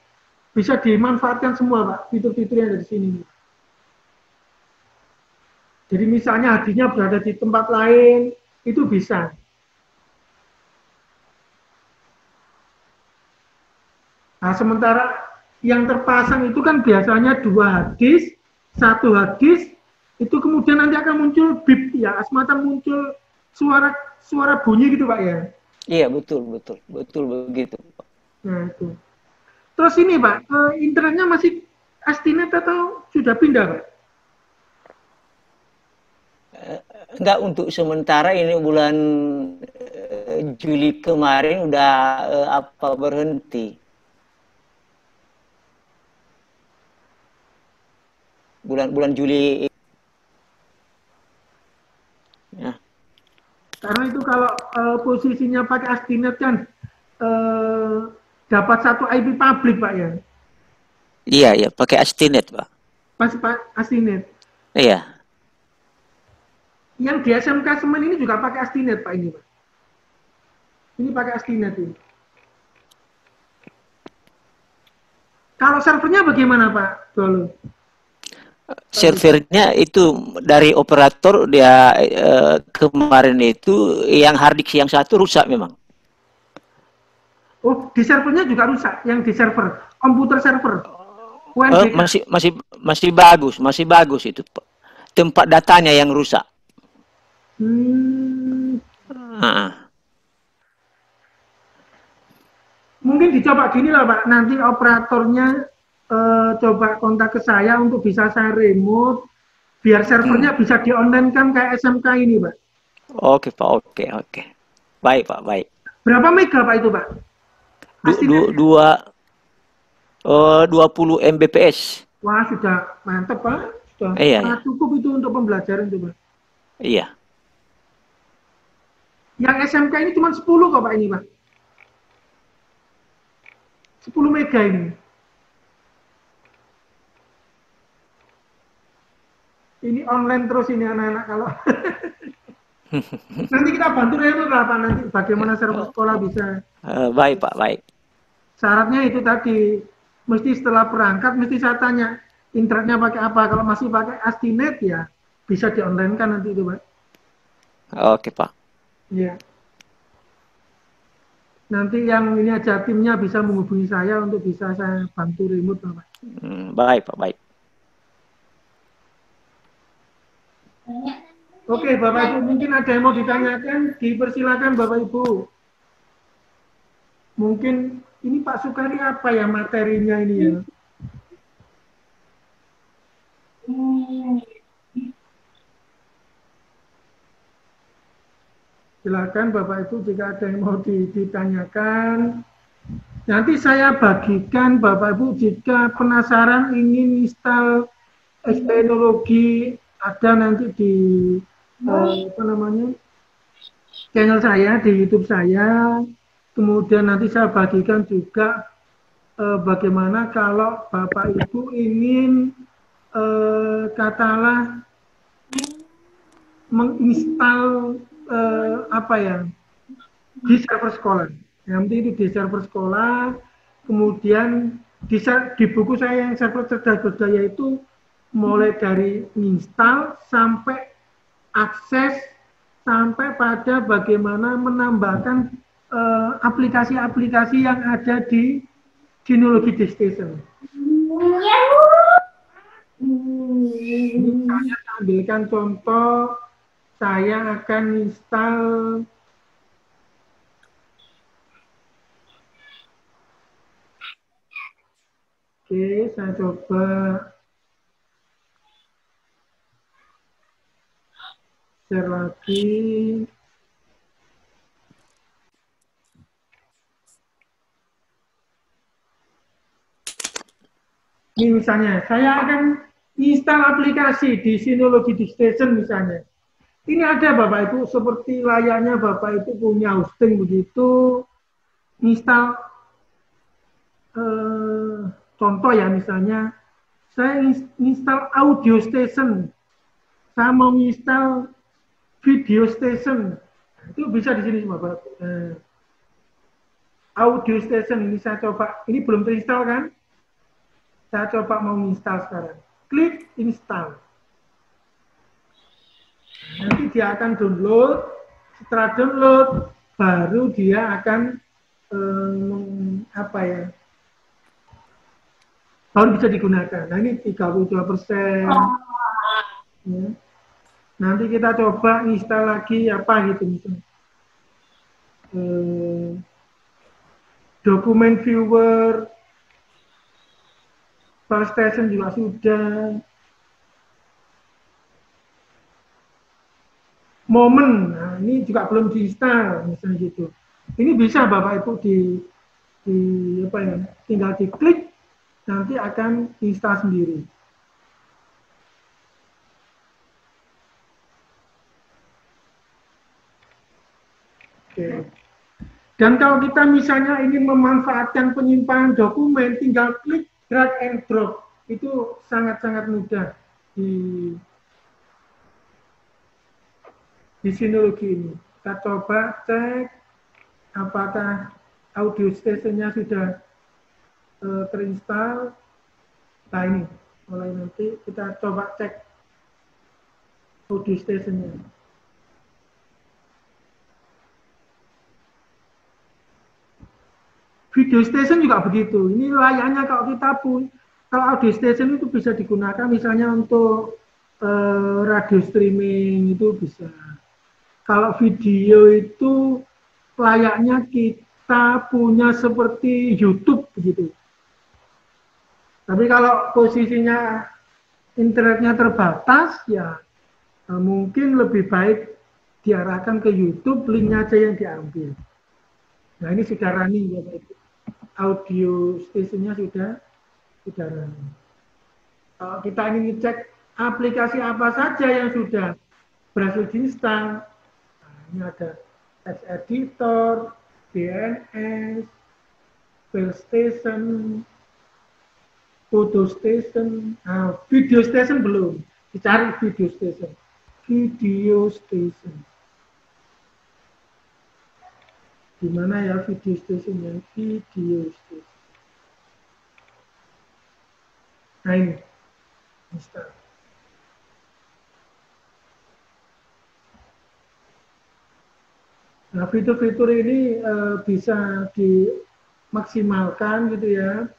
Speaker 2: bisa dimanfaatkan semua, Pak. Fitur-fitur yang ada di sini. Jadi misalnya hadiahnya berada di tempat lain, itu bisa. Nah, sementara yang terpasang itu kan biasanya 2 hadis, 1 hadis, itu kemudian nanti akan muncul bip, ya, semacam muncul suara bunyi gitu, Pak, ya?
Speaker 8: Iya, betul begitu, Pak.
Speaker 2: Nah, itu. Terus ini, Pak, internetnya masih Astinet atau sudah pindah, Pak?
Speaker 8: Enggak, untuk sementara ini bulan Juli kemarin udah berhenti. Bulan Juli. Ya.
Speaker 2: Karena itu kalau posisinya pakai Astinet kan dapat 1 IP publik, Pak, ya?
Speaker 8: Iya, pakai Astinet, Pak.
Speaker 2: Pak Astinet.
Speaker 8: Iya.
Speaker 2: Yang di SMK Semen ini juga pakai Astinet, Pak, ini, Pak. Ini pakai Astinet ini. Kalau servernya bagaimana, Pak Dolo?
Speaker 8: Servernya itu dari operator dia kemarin itu yang harddisk yang satu rusak memang.
Speaker 2: Oh, di servernya juga rusak, yang di server, komputer server.
Speaker 8: Masih bagus itu, Pak. Tempat datanya yang rusak.
Speaker 2: Mungkin dicoba gini lah, Pak. Nanti operatornya coba kontak ke saya untuk bisa saya remote, biar servernya bisa di-online-kan kayak SMK ini, Pak.
Speaker 8: Oke, Pak. Oke. Baik, Pak. Baik.
Speaker 2: Berapa mega, Pak, itu, Pak?
Speaker 8: 20 Mbps.
Speaker 2: Wah, sudah mantap, Pak. Sudah cukup itu untuk pembelajaran itu, Pak.
Speaker 8: Iya.
Speaker 2: Yang SMK ini cuma 10 kok, Pak, ini, Pak. 10 mega ini. Ini online terus ini anak-anak kalau. Nanti kita bantu remote lah, Pak, nanti bagaimana server sekolah bisa.
Speaker 8: Baik, Pak, baik.
Speaker 2: Syaratnya itu tadi, mesti setelah perangkat, mesti saya tanya, internetnya pakai apa? Kalau masih pakai Astinet, ya bisa di-online-kan nanti itu, Pak.
Speaker 8: Oke, Pak.
Speaker 2: Iya. Nanti yang ini aja timnya bisa menghubungi saya untuk bisa saya bantu remote, Pak.
Speaker 8: Baik, Pak, baik.
Speaker 2: Oke, Bapak Ibu, mungkin ada yang mau ditanyakan, dipersilakan Bapak Ibu. Mungkin ini Pak Sukari apa ya materinya ini ya? Silakan Bapak Ibu jika ada yang mau ditanyakan. Nanti saya bagikan Bapak Ibu jika penasaran ingin install teknologi, ada nanti di channel saya di YouTube saya. Kemudian nanti saya bagikan juga bagaimana kalau Bapak Ibu ingin katakanlah menginstal di server sekolah. Nanti itu di server sekolah, kemudian di buku saya yang server cerdas berdaya itu mulai dari install sampai akses sampai pada bagaimana menambahkan aplikasi-aplikasi yang ada di Genealogy Station. Ini saya ambilkan contoh, saya akan install Oke, saya coba share lagi. Ini misalnya, saya akan install aplikasi di Synology Disk-Station misalnya. Ini ada Bapak Ibu, seperti layaknya Bapak Ibu punya hosting begitu, install, contoh ya misalnya, saya install audio station, saya mau install video station, itu bisa di sini Bapak. Audio station ini saya coba, ini belum terinstall kan? Saya coba mau install sekarang. Klik install. Nanti dia akan download. Setelah download, baru dia akan baru bisa digunakan. Nah ini 32%. Ya. Nanti kita coba install lagi apa gitu misalnya. Dokumen viewer. File station juga sudah. Momen, nah ini juga belum diinstal, misalnya gitu. Ini bisa Bapak Ibu tinggal diklik, nanti akan install sendiri. Oke. Dan kalau kita misalnya ingin memanfaatkan penyimpanan dokumen, tinggal klik drag and drop, itu sangat-sangat mudah di Synology ini. Kita coba cek apakah audio stationnya sudah terinstall. Nah ini, mulai nanti kita coba cek audio stationnya. Video station juga begitu. Ini layaknya kalau kita kalau audio station itu bisa digunakan misalnya untuk radio streaming itu bisa. Kalau video itu layaknya kita punya seperti YouTube begitu. Tapi kalau posisinya internetnya terbatas ya mungkin lebih baik diarahkan ke YouTube, linknya aja yang diambil. Nah ini sudah running ya Pak Ibu. Audio stationnya sudah running. Kalau kita ingin ngecek aplikasi apa saja yang sudah berhasil diinstal, nah, ini ada text editor, DNS, file station, photo station, nah, video station belum, dicari video station. Video station. Di mana ya video stationnya? Video station. Nah ini, install. Nah fitur-fitur ini bisa dimaksimalkan gitu ya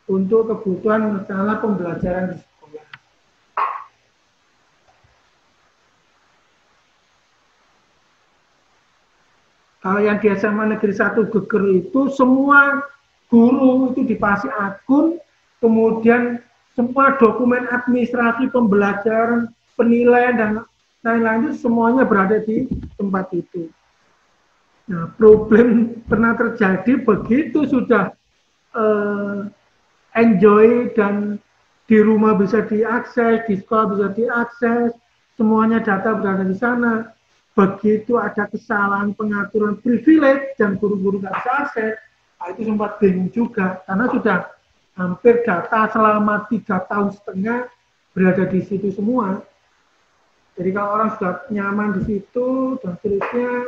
Speaker 2: untuk kebutuhan masalah pembelajaran di sekolah. Kalau yang di SMA Negeri 1 Geger itu semua guru itu dikasih akun, kemudian semua dokumen administrasi pembelajaran, penilaian dan lain-lain itu semuanya berada di tempat itu. Nah, problem pernah terjadi begitu sudah enjoy dan di rumah bisa diakses, di sekolah bisa diakses, semuanya data berada di sana. Begitu ada kesalahan pengaturan privilege dan guru-guru nggak bisa akses, nah itu sempat bingung juga karena sudah hampir data selama 3,5 tahun berada di situ semua. Jadi kalau orang sudah nyaman di situ dan seterusnya,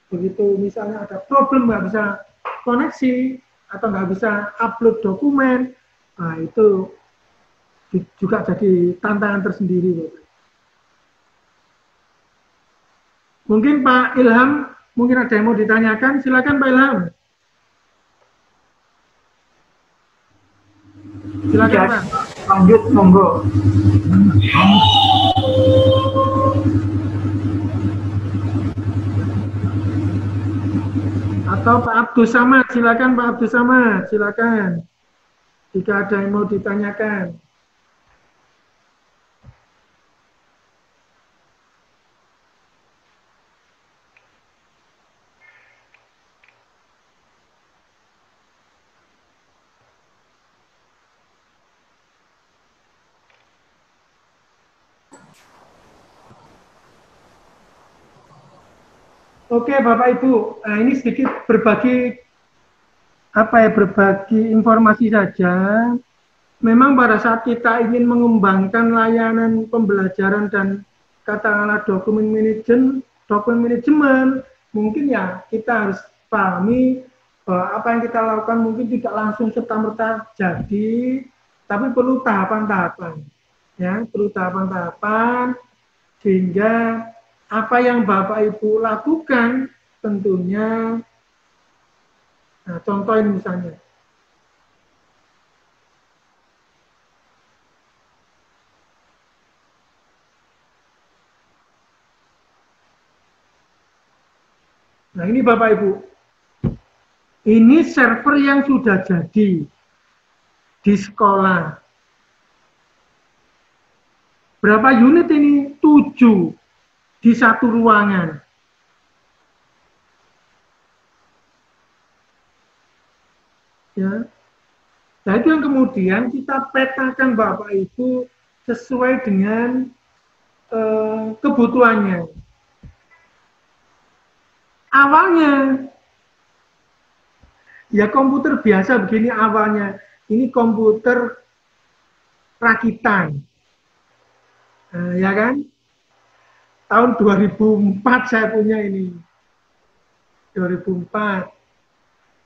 Speaker 2: begitu misalnya ada problem nggak bisa koneksi atau nggak bisa upload dokumen, nah itu juga jadi tantangan tersendiri. Mungkin Pak Ilham, mungkin ada yang mau ditanyakan, silakan Pak Ilham. Silakan Pak.
Speaker 9: Lanjut, monggo.
Speaker 2: Atau Pak Abdus Samad, silakan Pak Abdus Samad, silakan. Jika ada yang mau ditanyakan. Oke, Bapak Ibu, nah, ini sedikit berbagi informasi saja. Memang pada saat kita ingin mengembangkan layanan pembelajaran dan katakanlah dokumen manajemen, mungkin ya kita harus pahami bahwa apa yang kita lakukan mungkin tidak langsung serta-merta jadi, tapi perlu tahapan-tahapan, ya, perlu tahapan-tahapan sehingga apa yang Bapak Ibu lakukan tentunya, nah, contoh ini misalnya, nah ini Bapak Ibu, ini server yang sudah jadi di sekolah. Berapa unit ini? 7 di satu ruangan. Ya. Nah itu yang kemudian kita petakan Bapak Ibu sesuai dengan kebutuhannya. Awalnya ya komputer biasa begini awalnya. Ini komputer rakitan. Nah, ya kan? Tahun 2004 saya punya ini. 2004.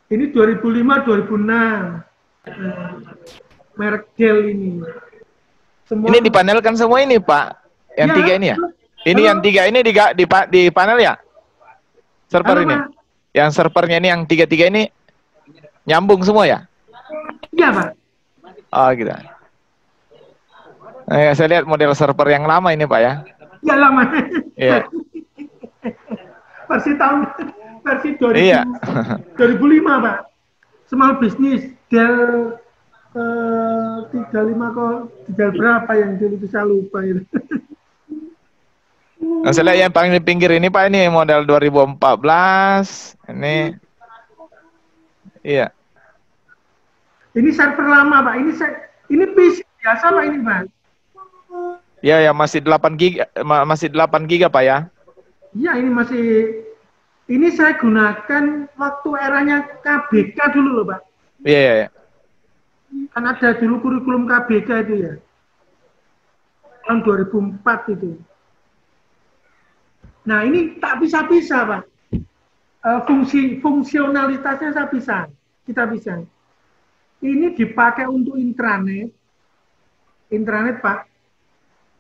Speaker 2: Ini 2005, 2006. Merek Dell ini. Semua
Speaker 4: ini dipanelkan semua ini, Pak. Yang
Speaker 2: ya,
Speaker 4: 3 ini ya? Ini yang 3 ini di panel ya? Server ini? Yang servernya ini yang 3 ini nyambung semua ya?
Speaker 2: Iya, Pak.
Speaker 4: Oh, gitu. Nah, saya lihat model server yang lama ini, Pak ya.
Speaker 2: Ya lama.
Speaker 4: Iya.
Speaker 2: versi 2000,
Speaker 4: iya.
Speaker 2: 2005, Pak. Small business Dell 35 kok Dell berapa yang dulu itu saya lupa itu.
Speaker 4: Nah, saya lihat yang paling di pinggir ini, Pak, ini model 2014. Ini iya.
Speaker 2: Ini server lama, Pak. Ini PC biasa, Pak, ini, Pak.
Speaker 4: Ya, ya masih 8 giga, Pak ya.
Speaker 2: Iya, ini saya gunakan waktu eranya KBK dulu loh, Pak.
Speaker 4: Iya, iya, iya.
Speaker 2: Kan ada dulu kurikulum KBK itu ya. Tahun 2004 itu. Nah, ini tak bisa-bisa, Pak. Fungsionalitasnya kita bisa. Ini dipakai untuk intranet, Pak,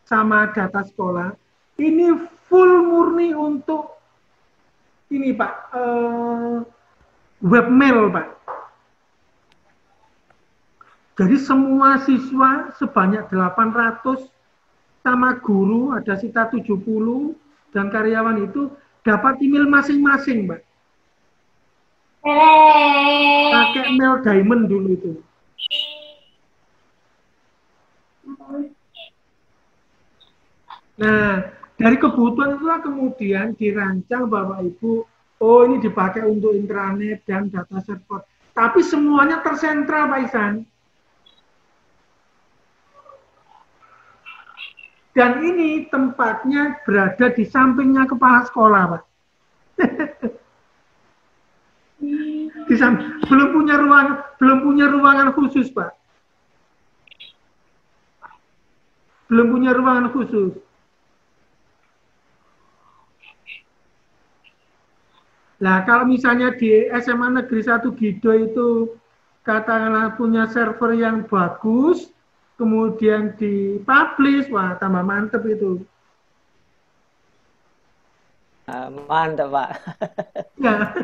Speaker 2: sama data sekolah. Ini full murni untuk ini, Pak, webmail, Pak. Jadi semua siswa sebanyak 800 sama guru ada sekitar 70 dan karyawan itu dapat email masing-masing, Pak. Pakai mail diamond dulu itu. Nah, dari kebutuhan itulah kemudian dirancang Bapak Ibu, oh ini dipakai untuk intranet dan data server. Tapi semuanya tersentral, Pak Isan. Dan ini tempatnya berada di sampingnya kepala sekolah, Pak. Belum punya ruangan khusus, Pak. Belum punya ruangan khusus. Nah, kalau misalnya di SMA Negeri 1 Gido itu katakanlah punya server yang bagus, kemudian dipublish, wah tambah mantep itu.
Speaker 8: Mantap, Pak.
Speaker 2: Ya.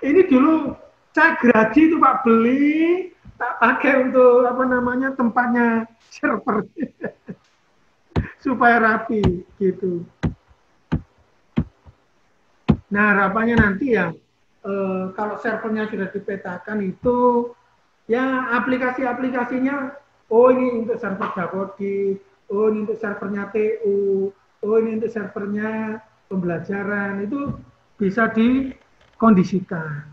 Speaker 2: Ini dulu saya graji itu, Pak, beli, tak pakai untuk apa namanya tempatnya server supaya rapi gitu. Nah, harapannya nanti ya kalau servernya sudah dipetakan itu ya aplikasi-aplikasinya, oh ini untuk server Davodi, oh ini untuk servernya TU, oh ini untuk servernya pembelajaran, itu bisa dikondisikan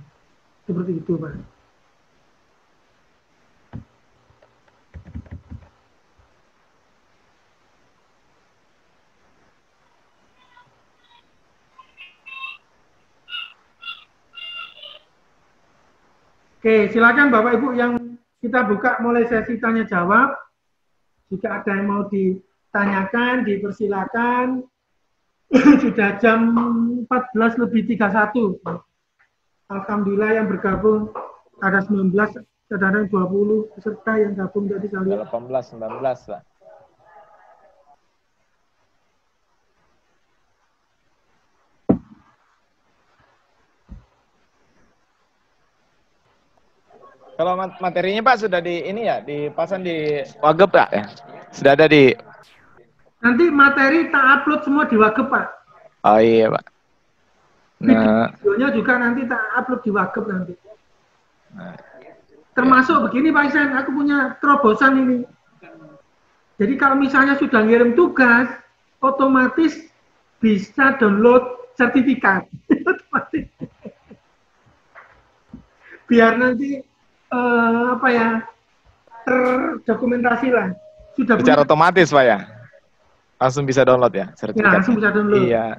Speaker 2: seperti itu, Pak. Oke, silakan Bapak Ibu yang kita buka mulai sesi tanya jawab. Jika ada yang mau ditanyakan, dipersilakan. Sudah jam 14:31. Alhamdulillah yang bergabung ada 19, kadang-kadang 20 peserta yang gabung dari kalian.
Speaker 4: 18, 19 Pak. Kalau materinya Pak sudah di ini ya, dipasang di Wagep Pak ya? Sudah ada di...
Speaker 2: Nanti materi tak upload semua di Wagep Pak.
Speaker 4: Oh iya Pak. Nah,
Speaker 2: videonya juga nanti tak upload di Wagep nanti. Termasuk begini Pak Isan, aku punya terobosan ini. Jadi kalau misalnya sudah ngirim tugas, otomatis bisa download sertifikat. Otomatis. Biar nanti terdokumentasi lah. Sudah
Speaker 4: secara otomatis Pak ya? Langsung bisa download ya sertifikat?
Speaker 2: Ya, langsung bisa download.
Speaker 4: Iya.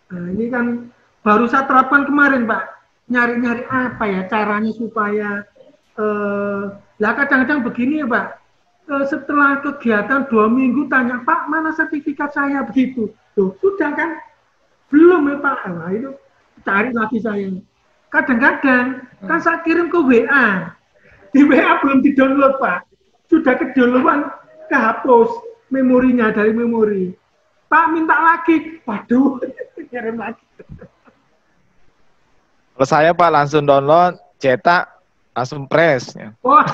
Speaker 2: Nah, ini kan baru saya terapkan kemarin Pak. Nyari-nyari apa ya caranya supaya lah kadang-kadang begini ya Pak. Setelah kegiatan 2 minggu tanya, Pak mana sertifikat saya begitu? Tuh, sudah kan? Belum ya Pak. Nah, itu cari lagi saya. Kadang-kadang kan saya kirim ke WA. Di WA belum di-download, Pak. Sudah keduluan kehapus memorinya dari memori. Pak minta lagi. Waduh, kirim lagi.
Speaker 4: Kalau saya Pak langsung download, cetak, langsung press. Ya.
Speaker 2: Wah.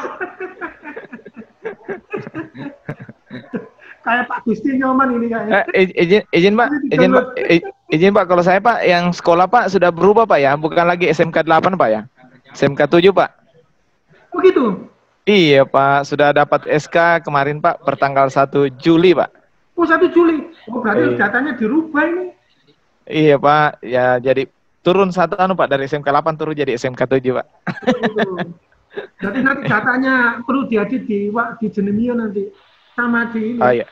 Speaker 2: Kayak Pak Gusti Nyoman ini kayaknya.
Speaker 4: Izin Pak, kalau saya Pak yang sekolah Pak sudah berubah Pak ya, bukan lagi SMK 8 Pak ya, SMK 7 Pak.
Speaker 2: Begitu?
Speaker 4: Iya Pak, sudah dapat SK kemarin Pak, pertanggal 1 Juli Pak.
Speaker 2: Oh 1 Juli, oh berarti datanya dirubah ini.
Speaker 4: Iya Pak, ya jadi turun satu Pak, dari SMK 8 turun jadi SMK 7 Pak.
Speaker 2: Jadi nanti datanya perlu diedit di Jenemio nanti. Sama di ini.
Speaker 4: Oh iya.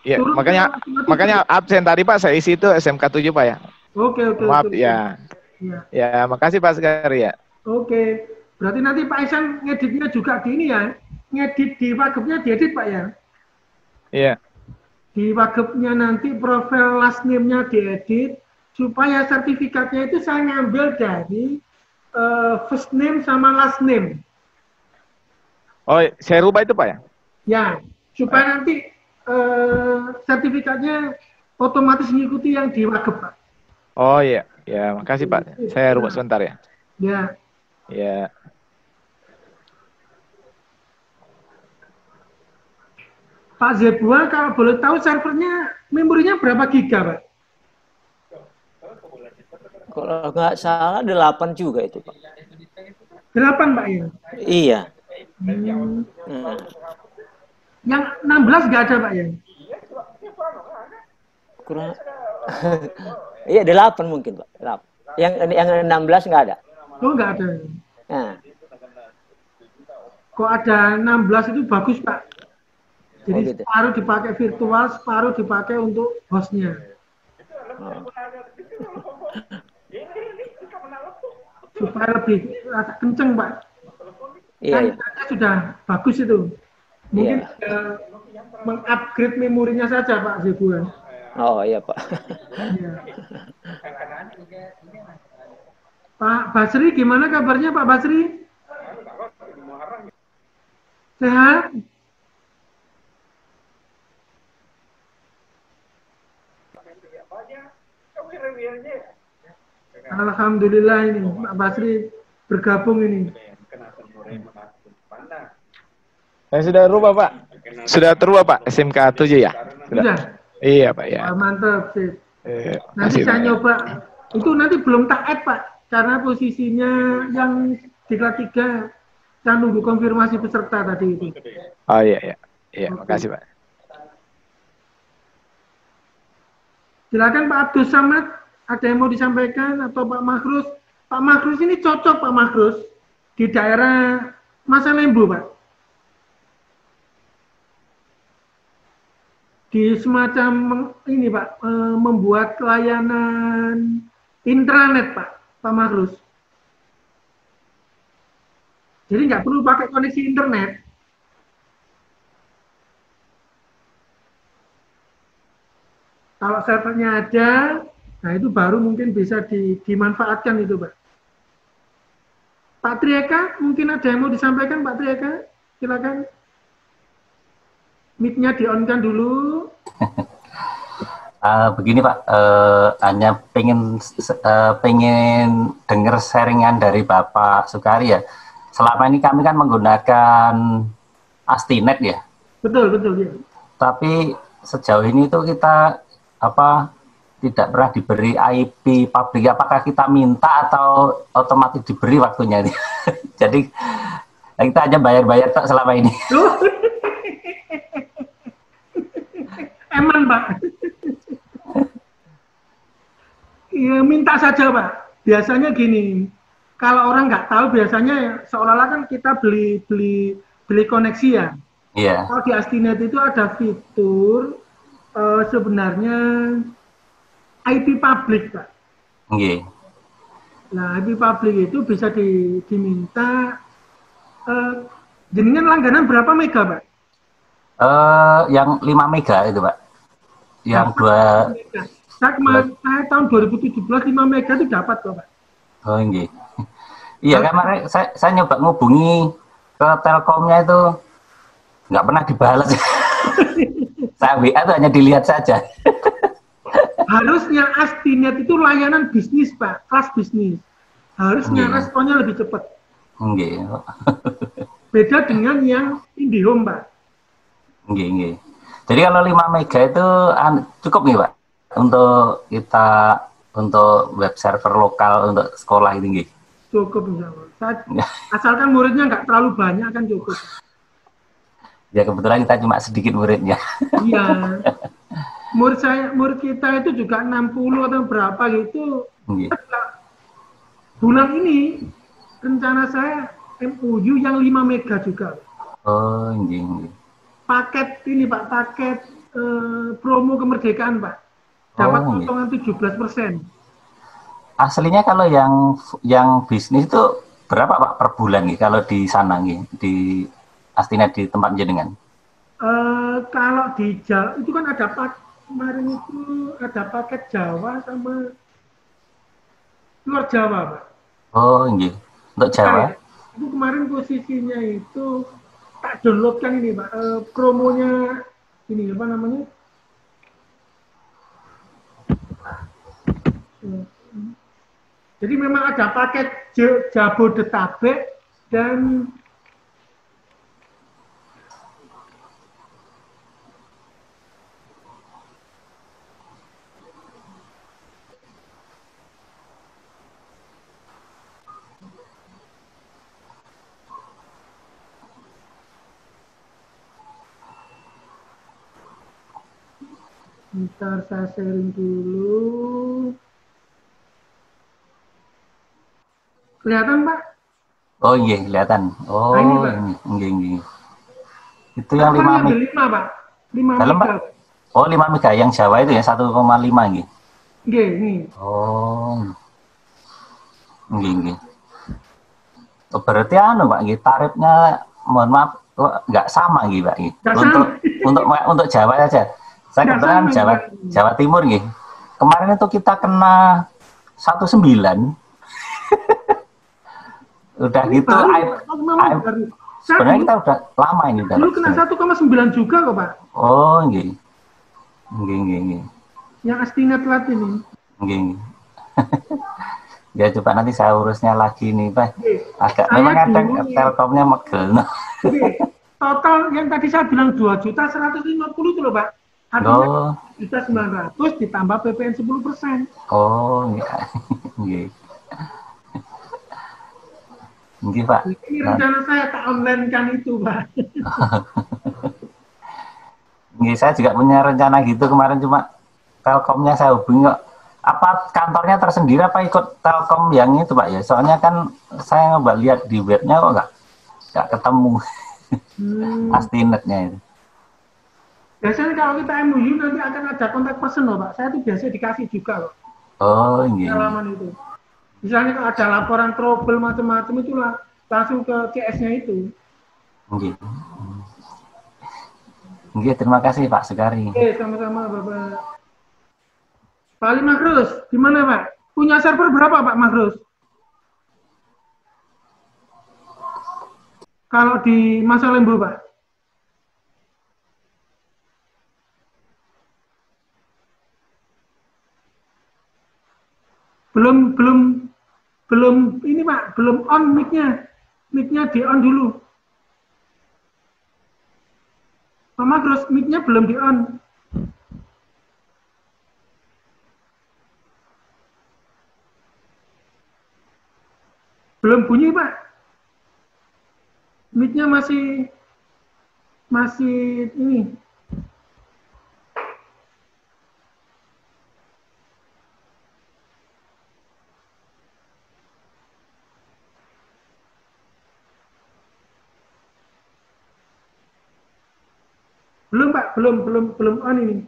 Speaker 4: Iya, makanya absen tadi Pak, saya isi itu SMK 7 Pak ya.
Speaker 2: Oke.
Speaker 4: Maaf ya. Ya, makasih Pak sekali ya.
Speaker 2: Oke. Berarti nanti Pak Isan ngeditnya juga di ini ya. Ngedit di Wagepnya diedit Pak ya.
Speaker 4: Iya.
Speaker 2: Di Wagepnya nanti profil last name-nya diedit supaya sertifikatnya itu saya ngambil dari first name sama last name.
Speaker 4: Oh, saya rubah itu Pak ya?
Speaker 2: Ya, supaya nanti sertifikatnya otomatis mengikuti yang di Wagep Pak.
Speaker 4: Oh iya, ya makasih Pak. Saya rubah sebentar ya.
Speaker 2: Ya.
Speaker 4: Ya.
Speaker 2: Pak Zebua, kalau boleh tahu servernya memorinya berapa giga Pak?
Speaker 8: Kalau nggak salah 8 juga itu Pak.
Speaker 2: 8 Pak ya?
Speaker 8: Iya.
Speaker 2: Yang 16 nggak ada Pak ya?
Speaker 8: Kurang. Iya 8 mungkin Pak. 8. Yang 16 nggak ada.
Speaker 2: Oh nggak ada.
Speaker 8: Nah.
Speaker 2: Kok ada 16 itu bagus Pak. Jadi
Speaker 8: gitu.
Speaker 2: separuh dipakai virtual, separuh dipakai untuk hostnya. Supaya lebih kenceng Pak.
Speaker 8: Iya.
Speaker 2: Sudah bagus itu. Mungkin mengupgrade memorinya saja Pak Zebuan.
Speaker 8: Oh iya Pak.
Speaker 2: Iya. Pak Basri, gimana kabarnya Pak Basri? Sehat? Alhamdulillah ini Pak Basri bergabung ini.
Speaker 4: Saya sudah rubah Pak. Sudah terubah Pak, SMK 7 ya?
Speaker 2: Sudah?
Speaker 4: Iya Pak ya.
Speaker 2: Mantap sih. Nanti
Speaker 4: Masih,
Speaker 2: saya
Speaker 4: Pak.
Speaker 2: nyoba Itu nanti belum tak add, Pak, karena posisinya yang di kelas 3 saya nunggu konfirmasi peserta tadi itu.
Speaker 4: Oh iya, makasih Pak.
Speaker 2: Silakan Pak Abdul Samad, ada yang mau disampaikan atau Pak Makrus? Pak Makrus ini cocok Pak Makrus di daerah Masalembu, Pak. Di semacam ini Pak, membuat layanan intranet Pak Makrus. Jadi nggak perlu pakai koneksi internet. Kalau servernya ada, nah itu baru mungkin bisa dimanfaatkan itu, Pak. Pak Trieka, mungkin ada yang mau disampaikan, Pak Trieka? Silakan. Mic-nya di-on-kan dulu.
Speaker 3: Begini Pak, hanya pengen dengar sharingan dari Bapak Sukari ya. Selama ini kami kan menggunakan Astinet ya.
Speaker 2: Betul ya.
Speaker 3: Tapi sejauh ini tuh kita tidak pernah diberi IP publik. Apakah kita minta atau otomatis diberi waktunya ini? Jadi kita hanya bayar-bayar tak selama ini.
Speaker 2: Emang Pak. Ya, minta saja Pak. Biasanya gini, kalau orang nggak tahu biasanya seolah-olah kan kita beli koneksi ya.
Speaker 3: Iya.
Speaker 2: Kalau di Astinet itu ada fitur sebenarnya IP publik Pak.
Speaker 3: Okay.
Speaker 2: Nah IP publik itu bisa diminta. Jenengan langganan berapa mega Pak?
Speaker 3: Yang 5 mega itu Pak. Yang 2.
Speaker 2: Saya tahun 2017 5 mega itu dapat kok Pak.
Speaker 3: Oh iya. Iya kemarin saya nyoba ngubungi ke Telkomnya itu nggak pernah dibalas. Saya WA itu hanya dilihat saja.
Speaker 2: Harusnya Astinet itu layanan bisnis Pak, kelas bisnis. Harusnya responnya lebih cepat.
Speaker 3: Nggih.
Speaker 2: Beda dengan yang IndiHome Pak.
Speaker 3: Nggih. Jadi kalau 5 mega itu cukup nih Pak untuk kita untuk web server lokal untuk sekolah itu nggih.
Speaker 2: Cukup insya Allah. Asalkan muridnya nggak terlalu banyak kan cukup.
Speaker 3: Ya kebetulan kita cuma sedikit muridnya.
Speaker 2: Iya. Murid kita itu juga 60 atau berapa gitu. Bulan ini rencana saya MOU yang 5 mega juga.
Speaker 3: Oh, nggih.
Speaker 2: Paket ini Pak, paket promo kemerdekaan Pak. Dapat potongan 17%.
Speaker 3: Aslinya kalau yang bisnis itu berapa Pak per bulan nih kalau di sana nih di Astinet di tempat jenengan?
Speaker 2: Kalau di Jawa itu kan ada kemarin itu ada paket Jawa sama luar Jawa Pak.
Speaker 3: Oh iya, untuk Jawa?
Speaker 2: Itu kemarin posisinya itu tak download kan ini Pak, promonya ini apa namanya? Jadi memang ada paket Jabodetabek dan bentar saya sharing dulu. Kelihatan Pak?
Speaker 3: Oh iya kelihatan. Oh ini. Itu yang 5 mega.
Speaker 2: 5 Pak. 5
Speaker 3: dalam
Speaker 2: mega.
Speaker 3: Pak? Oh 5 mega yang Jawa itu ya 1,5 gitu.
Speaker 2: Nggih, nih.
Speaker 3: Oh. Nggih. Oh, berarti Pak, tarifnya mohon maaf nggak sama gitu Pak. Untuk Jawa saja. Saya kebetulan Jawa Timur nih. Kemarin itu kita kena 19. Udah gitu sebenarnya kita udah lama ini
Speaker 2: dulu kena 1,9 juga kok Pak.
Speaker 3: Oh nggih.
Speaker 2: Yang Astinet Lat ini.
Speaker 3: Nggih. Ya coba nanti saya urusnya lagi nih Pak. Agak memang kadang Telkomnya megel.
Speaker 2: Total yang tadi saya bilang 2.150.000 itu loh Pak. Artinya 4.900.000 ditambah PPN 10%.
Speaker 3: Oh, iya. Nggih. Nggih, Pak.
Speaker 2: Ini rencana saya tak online kan itu, Pak.
Speaker 3: Nggih, saya juga punya rencana gitu kemarin, cuma Telkomnya saya hubungi kok. Apa kantornya tersendiri apa ikut Telkom yang itu, Pak ya? Soalnya kan saya nyoba lihat di webnya kok nggak ketemu. Pasti netnya itu.
Speaker 2: Biasanya kalau kita MOU nanti akan ada kontak person loh, Pak. Saya tuh biasa dikasih juga loh.
Speaker 3: Oh, iya.
Speaker 2: Pengalaman itu. Misalnya kalau ada laporan trouble macam-macam itu langsung ke CS-nya itu.
Speaker 3: Nggih. Nggih, terima kasih Pak Sekari.
Speaker 2: Oke, sama-sama Bapak. Pak Ali Magrus, gimana Pak? Punya server berapa Pak Magrus? Kalau di Masa Lembu Pak? Belum ini Pak, belum on mic-nya. Mic-nya di on dulu. Pak Magrus, mic-nya belum di on. Belum bunyi Pak. Mic-nya masih ini. Belum Pak, belum on ini.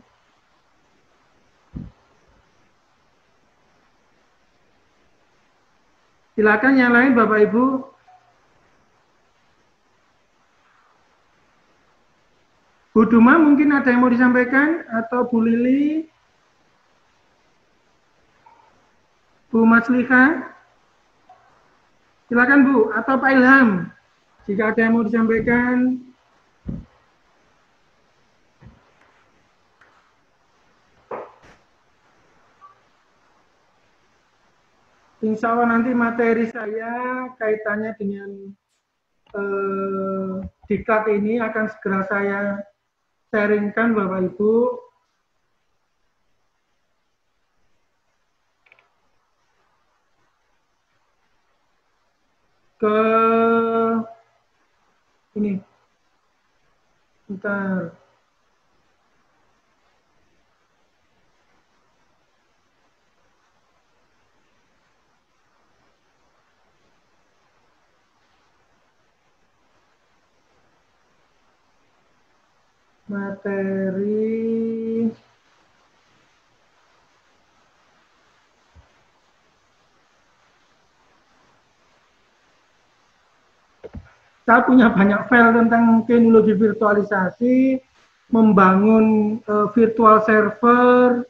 Speaker 2: Silakan yang lain Bapak Ibu. Bu Duma mungkin ada yang mau disampaikan atau Bu Lili, Bu Masliha. Silakan Bu, atau Pak Ilham. Jika ada yang mau disampaikan. Insya Allah nanti materi saya kaitannya dengan diklat ini akan segera saya sharingkan Bapak Ibu. Ke ini. Bentar. Materi saya punya banyak file tentang teknologi virtualisasi, membangun virtual server,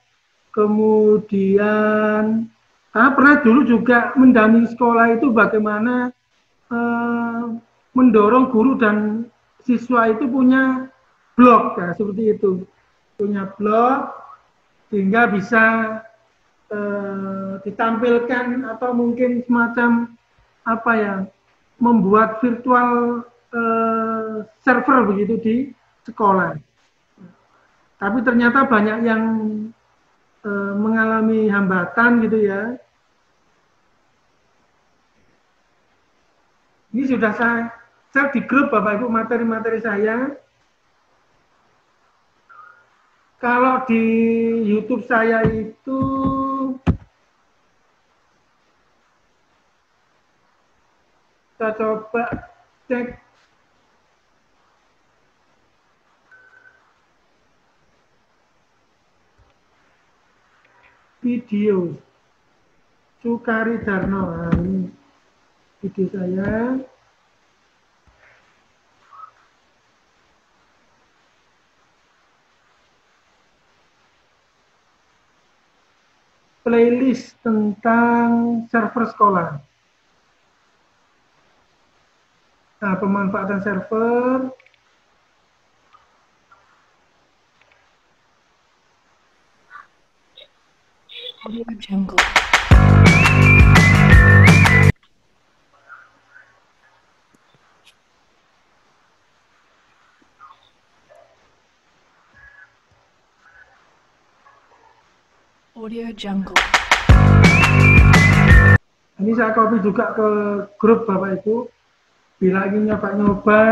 Speaker 2: kemudian karena pernah dulu juga mendampingi sekolah itu bagaimana mendorong guru dan siswa itu punya blog ya, seperti itu, punya blog sehingga bisa ditampilkan atau mungkin semacam apa ya, membuat virtual server begitu di sekolah. Tapi ternyata banyak yang mengalami hambatan gitu ya. Ini sudah saya di grup Bapak Ibu materi-materi saya. Kalau di YouTube saya itu kita coba cek video Sukari Darno. Nah, ini video saya. Playlist tentang server sekolah. Nah, pemanfaatan server.
Speaker 1: Audio Jungle. Audio Jungle.
Speaker 2: Ini saya copy juga ke grup Bapak Ibu. Bila ingin nyoba-nyoba,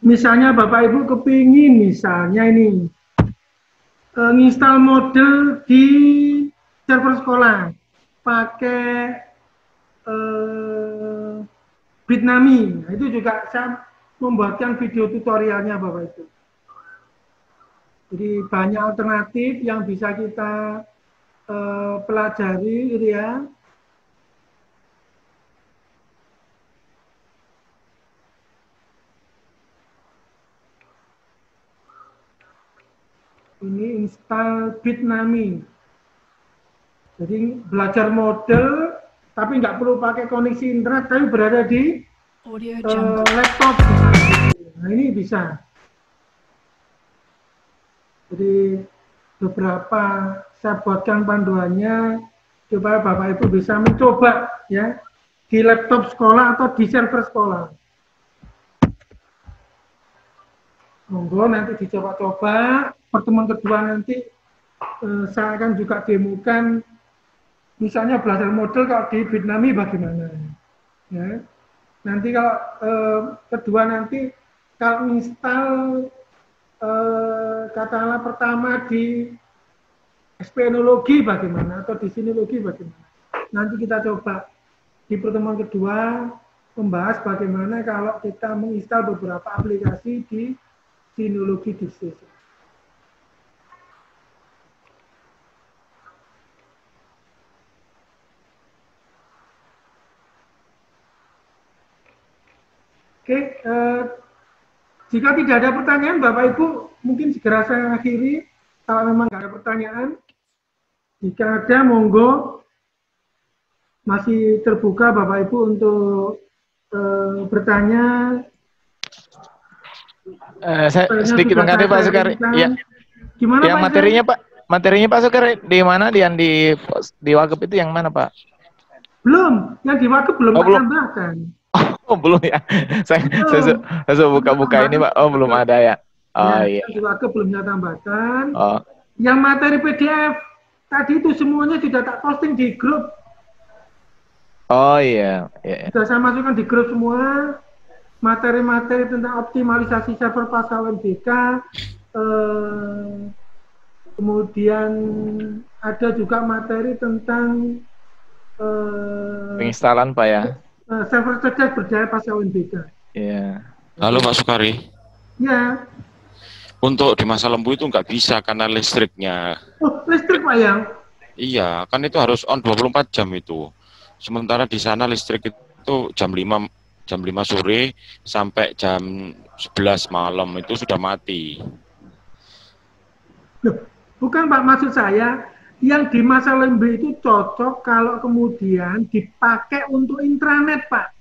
Speaker 2: misalnya Bapak Ibu kepingin misalnya ini nginstal model di server sekolah pakai Bitnami. Nah, itu juga saya membuatkan video tutorialnya Bapak Ibu. Jadi banyak alternatif yang bisa kita pelajari gitu ya. Ini install Bitnami. Jadi belajar model, tapi nggak perlu pakai koneksi internet, tapi berada di laptop. Nah ini bisa. Jadi beberapa saya buatkan panduannya supaya Bapak Ibu bisa mencoba ya di laptop sekolah atau di server sekolah. Monggo nanti dicoba-coba. Pertemuan kedua nanti saya akan juga demokan misalnya belajar model kalau di Bitnami bagaimana ya. Nanti kalau kedua nanti kalau install katakanlah pertama di SPNologi bagaimana atau di Sinologi bagaimana. Nanti kita coba di pertemuan kedua membahas bagaimana kalau kita menginstal beberapa aplikasi di Sinologi di sini. Oke, jika tidak ada pertanyaan, Bapak Ibu, mungkin segera saya akhiri. Kalau memang tidak ada pertanyaan, jika ada, monggo masih terbuka Bapak Ibu untuk bertanya.
Speaker 4: Saya sedikit mengganti Pak Sukari. Ya.
Speaker 2: Gimana
Speaker 4: yang
Speaker 2: Pak
Speaker 4: materinya Pak? Materinya Pak Sukari di mana? Yang di Wagub itu yang mana Pak?
Speaker 2: Belum, yang di Wagub belum tambahkan.
Speaker 4: Oh belum ya, saya buka-buka ini Pak. Oh belum ada ya. Oh iya.
Speaker 2: Yang di Wagub belum saya tambahkan.
Speaker 4: Oh.
Speaker 2: Yang materi PDF tadi itu semuanya sudah tak posting di grup.
Speaker 4: Oh iya.
Speaker 2: Sudah saya masukkan di grup semua materi-materi tentang optimalisasi server pasca UNBK. Kemudian ada juga materi tentang
Speaker 4: penginstalan Pak ya.
Speaker 2: Server cerdas berdaya pasca UNBK.
Speaker 4: Iya.
Speaker 10: Halo Pak Sukari.
Speaker 2: Ya.
Speaker 10: Untuk di masa lembu itu nggak bisa karena listriknya.
Speaker 2: Oh, listrik Pak ya?
Speaker 10: Iya, kan itu harus on 24 jam itu. Sementara di sana listrik itu jam 5 sore sampai jam 11 malam itu sudah mati.
Speaker 2: Loh, bukan Pak, maksud saya yang di masa lembu itu cocok kalau kemudian dipakai untuk intranet, Pak.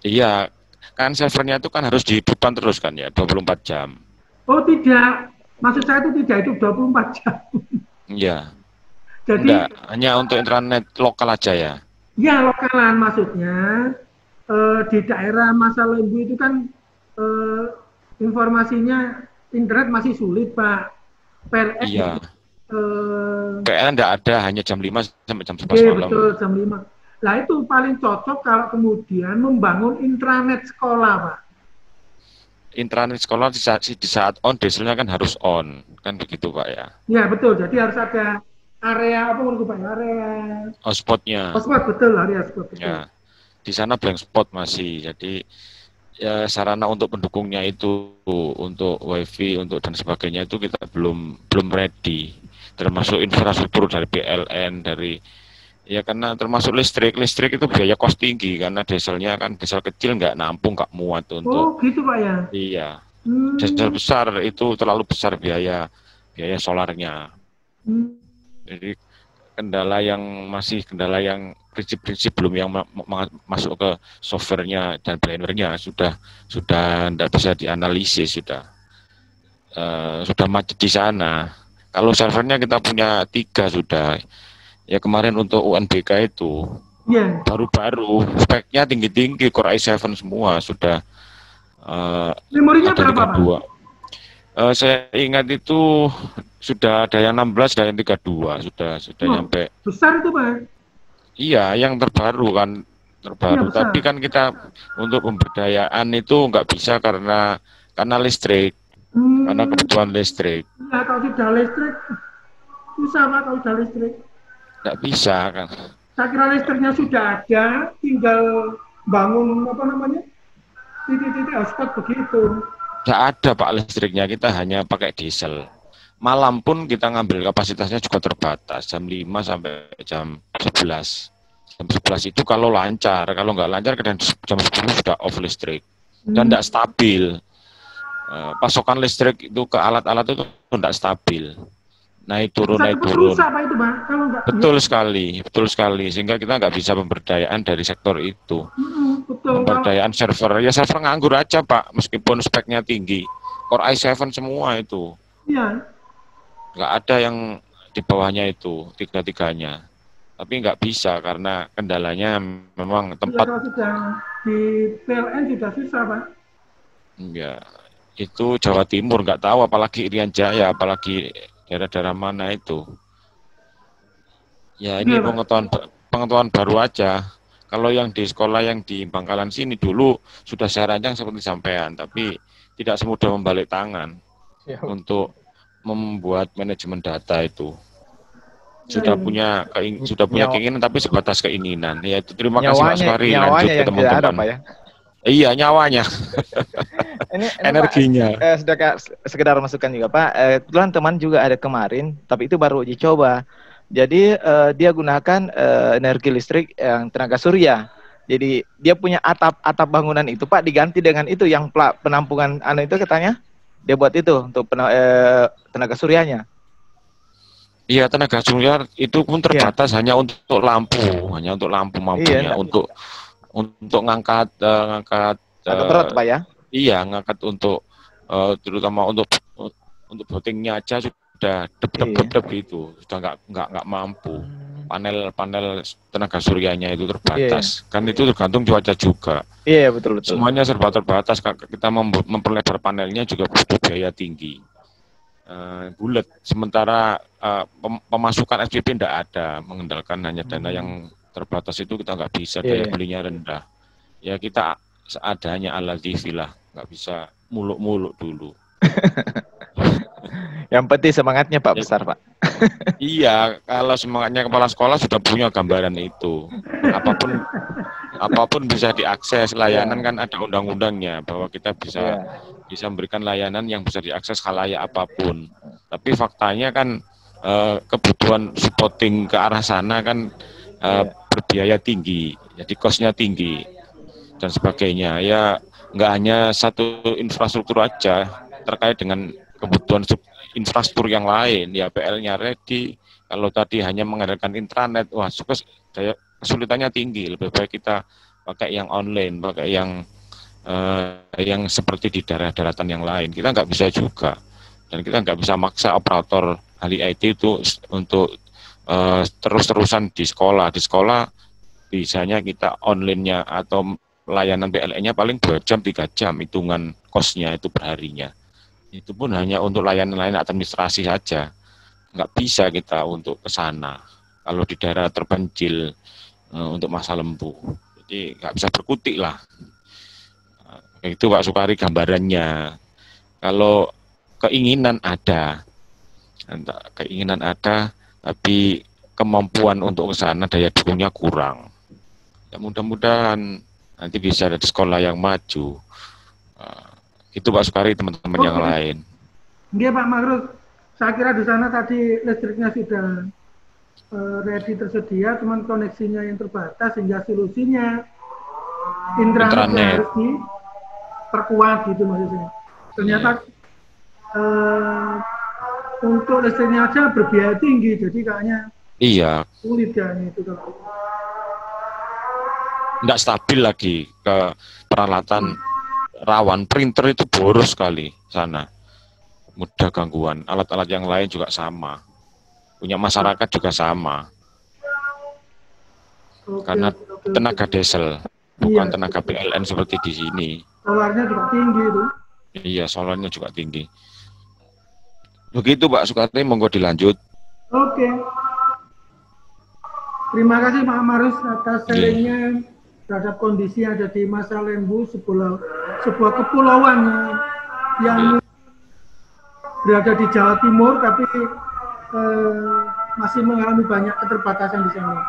Speaker 10: Iya, kan servernya itu kan harus dihidupkan terus kan ya, 24 jam.
Speaker 2: Oh tidak, maksud saya itu tidak, itu 24 jam.
Speaker 10: Iya.
Speaker 2: Jadi
Speaker 10: enggak, hanya untuk intranet lokal aja ya?
Speaker 2: Ya, lokalan maksudnya. Di daerah masa lembu itu kan informasinya internet masih sulit, Pak. PLN
Speaker 10: iya. Kayaknya enggak ada, hanya jam 5 sampai jam 11 malam.
Speaker 2: Betul, jam 5. Nah itu paling cocok kalau kemudian membangun intranet sekolah, Pak.
Speaker 10: Intranet sekolah di saat on, dieselnya kan harus on, kan begitu Pak ya?
Speaker 2: Ya betul, jadi harus ada area apa menurut Pak? Area
Speaker 10: hotspotnya.
Speaker 2: Hotspot betul, area hotspot. Betul.
Speaker 10: Ya, di sana blank spot masih, jadi ya sarana untuk pendukungnya itu, untuk wifi, untuk dan sebagainya itu kita belum ready. Termasuk infrastruktur dari PLN, dari ya karena termasuk listrik itu biaya kos tinggi karena dieselnya kan diesel kecil nggak nampung, nggak muat untuk.
Speaker 2: Oh gitu Pak ya?
Speaker 10: Iya. Diesel besar itu terlalu besar biaya solarnya. Jadi kendala yang prinsip-prinsip belum yang masuk ke softwarenya dan plannernya sudah tidak bisa dianalisis, sudah macet di sana. Kalau servernya kita punya 3 sudah. Ya kemarin untuk UNBK itu baru-baru speknya tinggi-tinggi, Core i7 semua sudah.
Speaker 2: Memorinya berapa Pak?
Speaker 10: Saya ingat itu Sudah ada yang 16, ada yang 32, sudah nyampe.
Speaker 2: Besar itu, Pak?
Speaker 10: Iya, yang terbaru kan, terbaru.
Speaker 2: Iya,
Speaker 10: tapi kan kita untuk pemberdayaan itu nggak bisa karena listrik, karena kebutuhan listrik.
Speaker 2: Nah, kalau tidak listrik, susah Pak kalau tidak listrik.
Speaker 10: Nggak bisa kan.
Speaker 2: Saya kira listriknya sudah ada, tinggal bangun apa namanya titik-titik hotspot begitu.
Speaker 10: Nggak ada Pak listriknya, kita hanya pakai diesel. Malam pun kita ngambil kapasitasnya juga terbatas, jam 5 sampai jam 11. Jam 11 itu kalau lancar, kalau nggak lancar kadang jam 10 sudah off listrik. Dan nggak stabil. Pasokan listrik itu ke alat-alat itu tidak stabil. Naik turun, naik turun.
Speaker 2: Rusak, Pak, itu, Pak, kalau nggak,
Speaker 10: betul sekali. Sehingga kita nggak bisa pemberdayaan dari sektor itu.
Speaker 2: Betul.
Speaker 10: Pemberdayaan server, ya server nganggur aja Pak, meskipun speknya tinggi. Core i7 semua itu.
Speaker 2: Iya.
Speaker 10: Nggak ada yang di bawahnya itu, tiga-tiganya. Tapi nggak bisa karena kendalanya memang tempat.
Speaker 2: Kalau sudah di PLN sudah susah, Pak.
Speaker 10: Ya, itu Jawa Timur nggak tahu, apalagi Irian Jaya, apalagi daerah-daerah mana itu. Ya ini pengetahuan baru aja. Kalau yang di sekolah yang di Bangkalan sini dulu sudah saya rancang seperti sampean, tapi tidak semudah membalik tangan untuk membuat manajemen data itu. Sudah punya keinginan tapi sebatas keinginan. Ya itu terima kasih Pak Sukari, lanjut ke teman-teman. Iya, nyawanya.
Speaker 4: Ini
Speaker 10: energinya.
Speaker 4: Pak, sekedar masukan juga Pak. Kebetulan teman juga ada kemarin, tapi itu baru uji coba. Jadi dia gunakan energi listrik yang tenaga surya. Jadi dia punya atap bangunan itu Pak diganti dengan itu yang penampungan itu katanya. Dia buat itu untuk tenaga suryanya.
Speaker 10: Iya, tenaga surya itu pun terbatas hanya untuk lampu, mampunya untuk ngangkat
Speaker 4: berat Pak ya?
Speaker 10: Iya, ngangkat untuk terutama untuk votingnya aja sudah dep gitu, sudah nggak mampu. Panel tenaga suryanya itu terbatas. Kan itu tergantung cuaca juga.
Speaker 4: Iya, betul.
Speaker 10: Semuanya serba terbatas. Kita memperlebar panelnya juga butuh biaya tinggi. Bulat. Sementara pemasukan SPP tidak ada, mengandalkan hanya dana yang terbatas itu kita nggak bisa, daya belinya rendah. Ya kita seadanya ala lah, nggak bisa muluk-muluk dulu.
Speaker 4: Yang penting semangatnya Pak besar Pak.
Speaker 10: Iya, kalau semangatnya kepala sekolah sudah punya gambaran itu. Apapun bisa diakses, layanan kan ada undang-undangnya bahwa kita bisa memberikan layanan yang bisa diakses khalayak apapun. Tapi faktanya kan kebutuhan supporting ke arah sana kan berbiaya tinggi, jadi cost-nya tinggi dan sebagainya. Ya nggak hanya satu infrastruktur aja, terkait dengan kebutuhan infrastruktur yang lain, ya PL-nya ready. Kalau tadi hanya mengandalkan intranet, wah kesulitannya tinggi. Lebih baik kita pakai yang online, pakai yang seperti di daerah-daratan yang lain. Kita nggak bisa juga, dan kita nggak bisa maksa operator ahli IT itu untuk terus-terusan di sekolah. Di sekolah bisanya kita online-nya atau layanan PLN-nya paling 2 jam, 3 jam, hitungan cost-nya itu perharinya. Itu pun hanya untuk layanan-layanan administrasi saja. Nggak bisa kita untuk ke sana. Kalau di daerah terpencil untuk masa lembu. Jadi nggak bisa berkutik lah. Itu Pak Sukari gambarannya. Kalau keinginan ada, tapi kemampuan untuk ke sana, daya dukungnya kurang. Ya mudah-mudahan nanti bisa ada sekolah yang maju. Itu Pak Sukari, teman-teman yang lain.
Speaker 2: Iya Pak Magrus, saya kira di sana tadi listriknya sudah ready tersedia, cuman koneksinya yang terbatas sehingga solusinya intranet harus diperkuat gitu maksudnya. Ternyata untuk listriknya aja berbiaya tinggi, jadi kayaknya sulit kayaknya itu kalau.
Speaker 10: Nggak stabil lagi ke peralatan. Rawan printer itu boros sekali sana, mudah gangguan. Alat-alat yang lain juga sama, punya masyarakat juga sama, karena tenaga diesel bukan tenaga PLN seperti di sini.
Speaker 2: Solarnya juga tinggi itu.
Speaker 10: Iya, solarnya juga tinggi. Begitu Pak Sukarti, monggo dilanjut.
Speaker 2: Oke. Terima kasih Pak Marus atas sharingnya terhadap kondisi yang ada di Masa Lembu, sebuah kepulauan yang berada di Jawa Timur, tapi masih mengalami banyak keterbatasan di sana.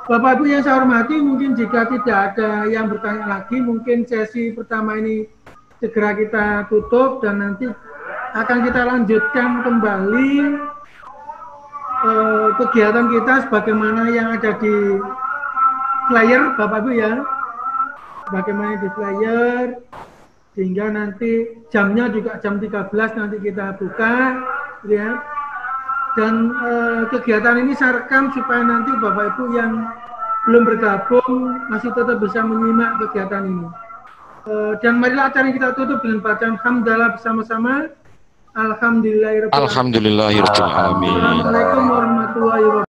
Speaker 2: Bapak Ibu yang saya hormati, mungkin jika tidak ada yang bertanya lagi, mungkin sesi pertama ini segera kita tutup dan nanti akan kita lanjutkan kembali kegiatan kita sebagaimana yang ada di flyer, Bapak Ibu ya, bagaimana di flyer, sehingga nanti jamnya juga jam 13 nanti kita buka, ya. Dan kegiatan ini saya rekam supaya nanti Bapak Ibu yang belum bergabung masih tetap bisa menyimak kegiatan ini. Dan marilah acara kita tutup dengan bacaan hamdalah bersama-sama. Alhamdulillahirabbil alamin.
Speaker 10: Alhamdulillahirabbil alamin.
Speaker 2: Assalamualaikum warahmatullahi wabarakatuh.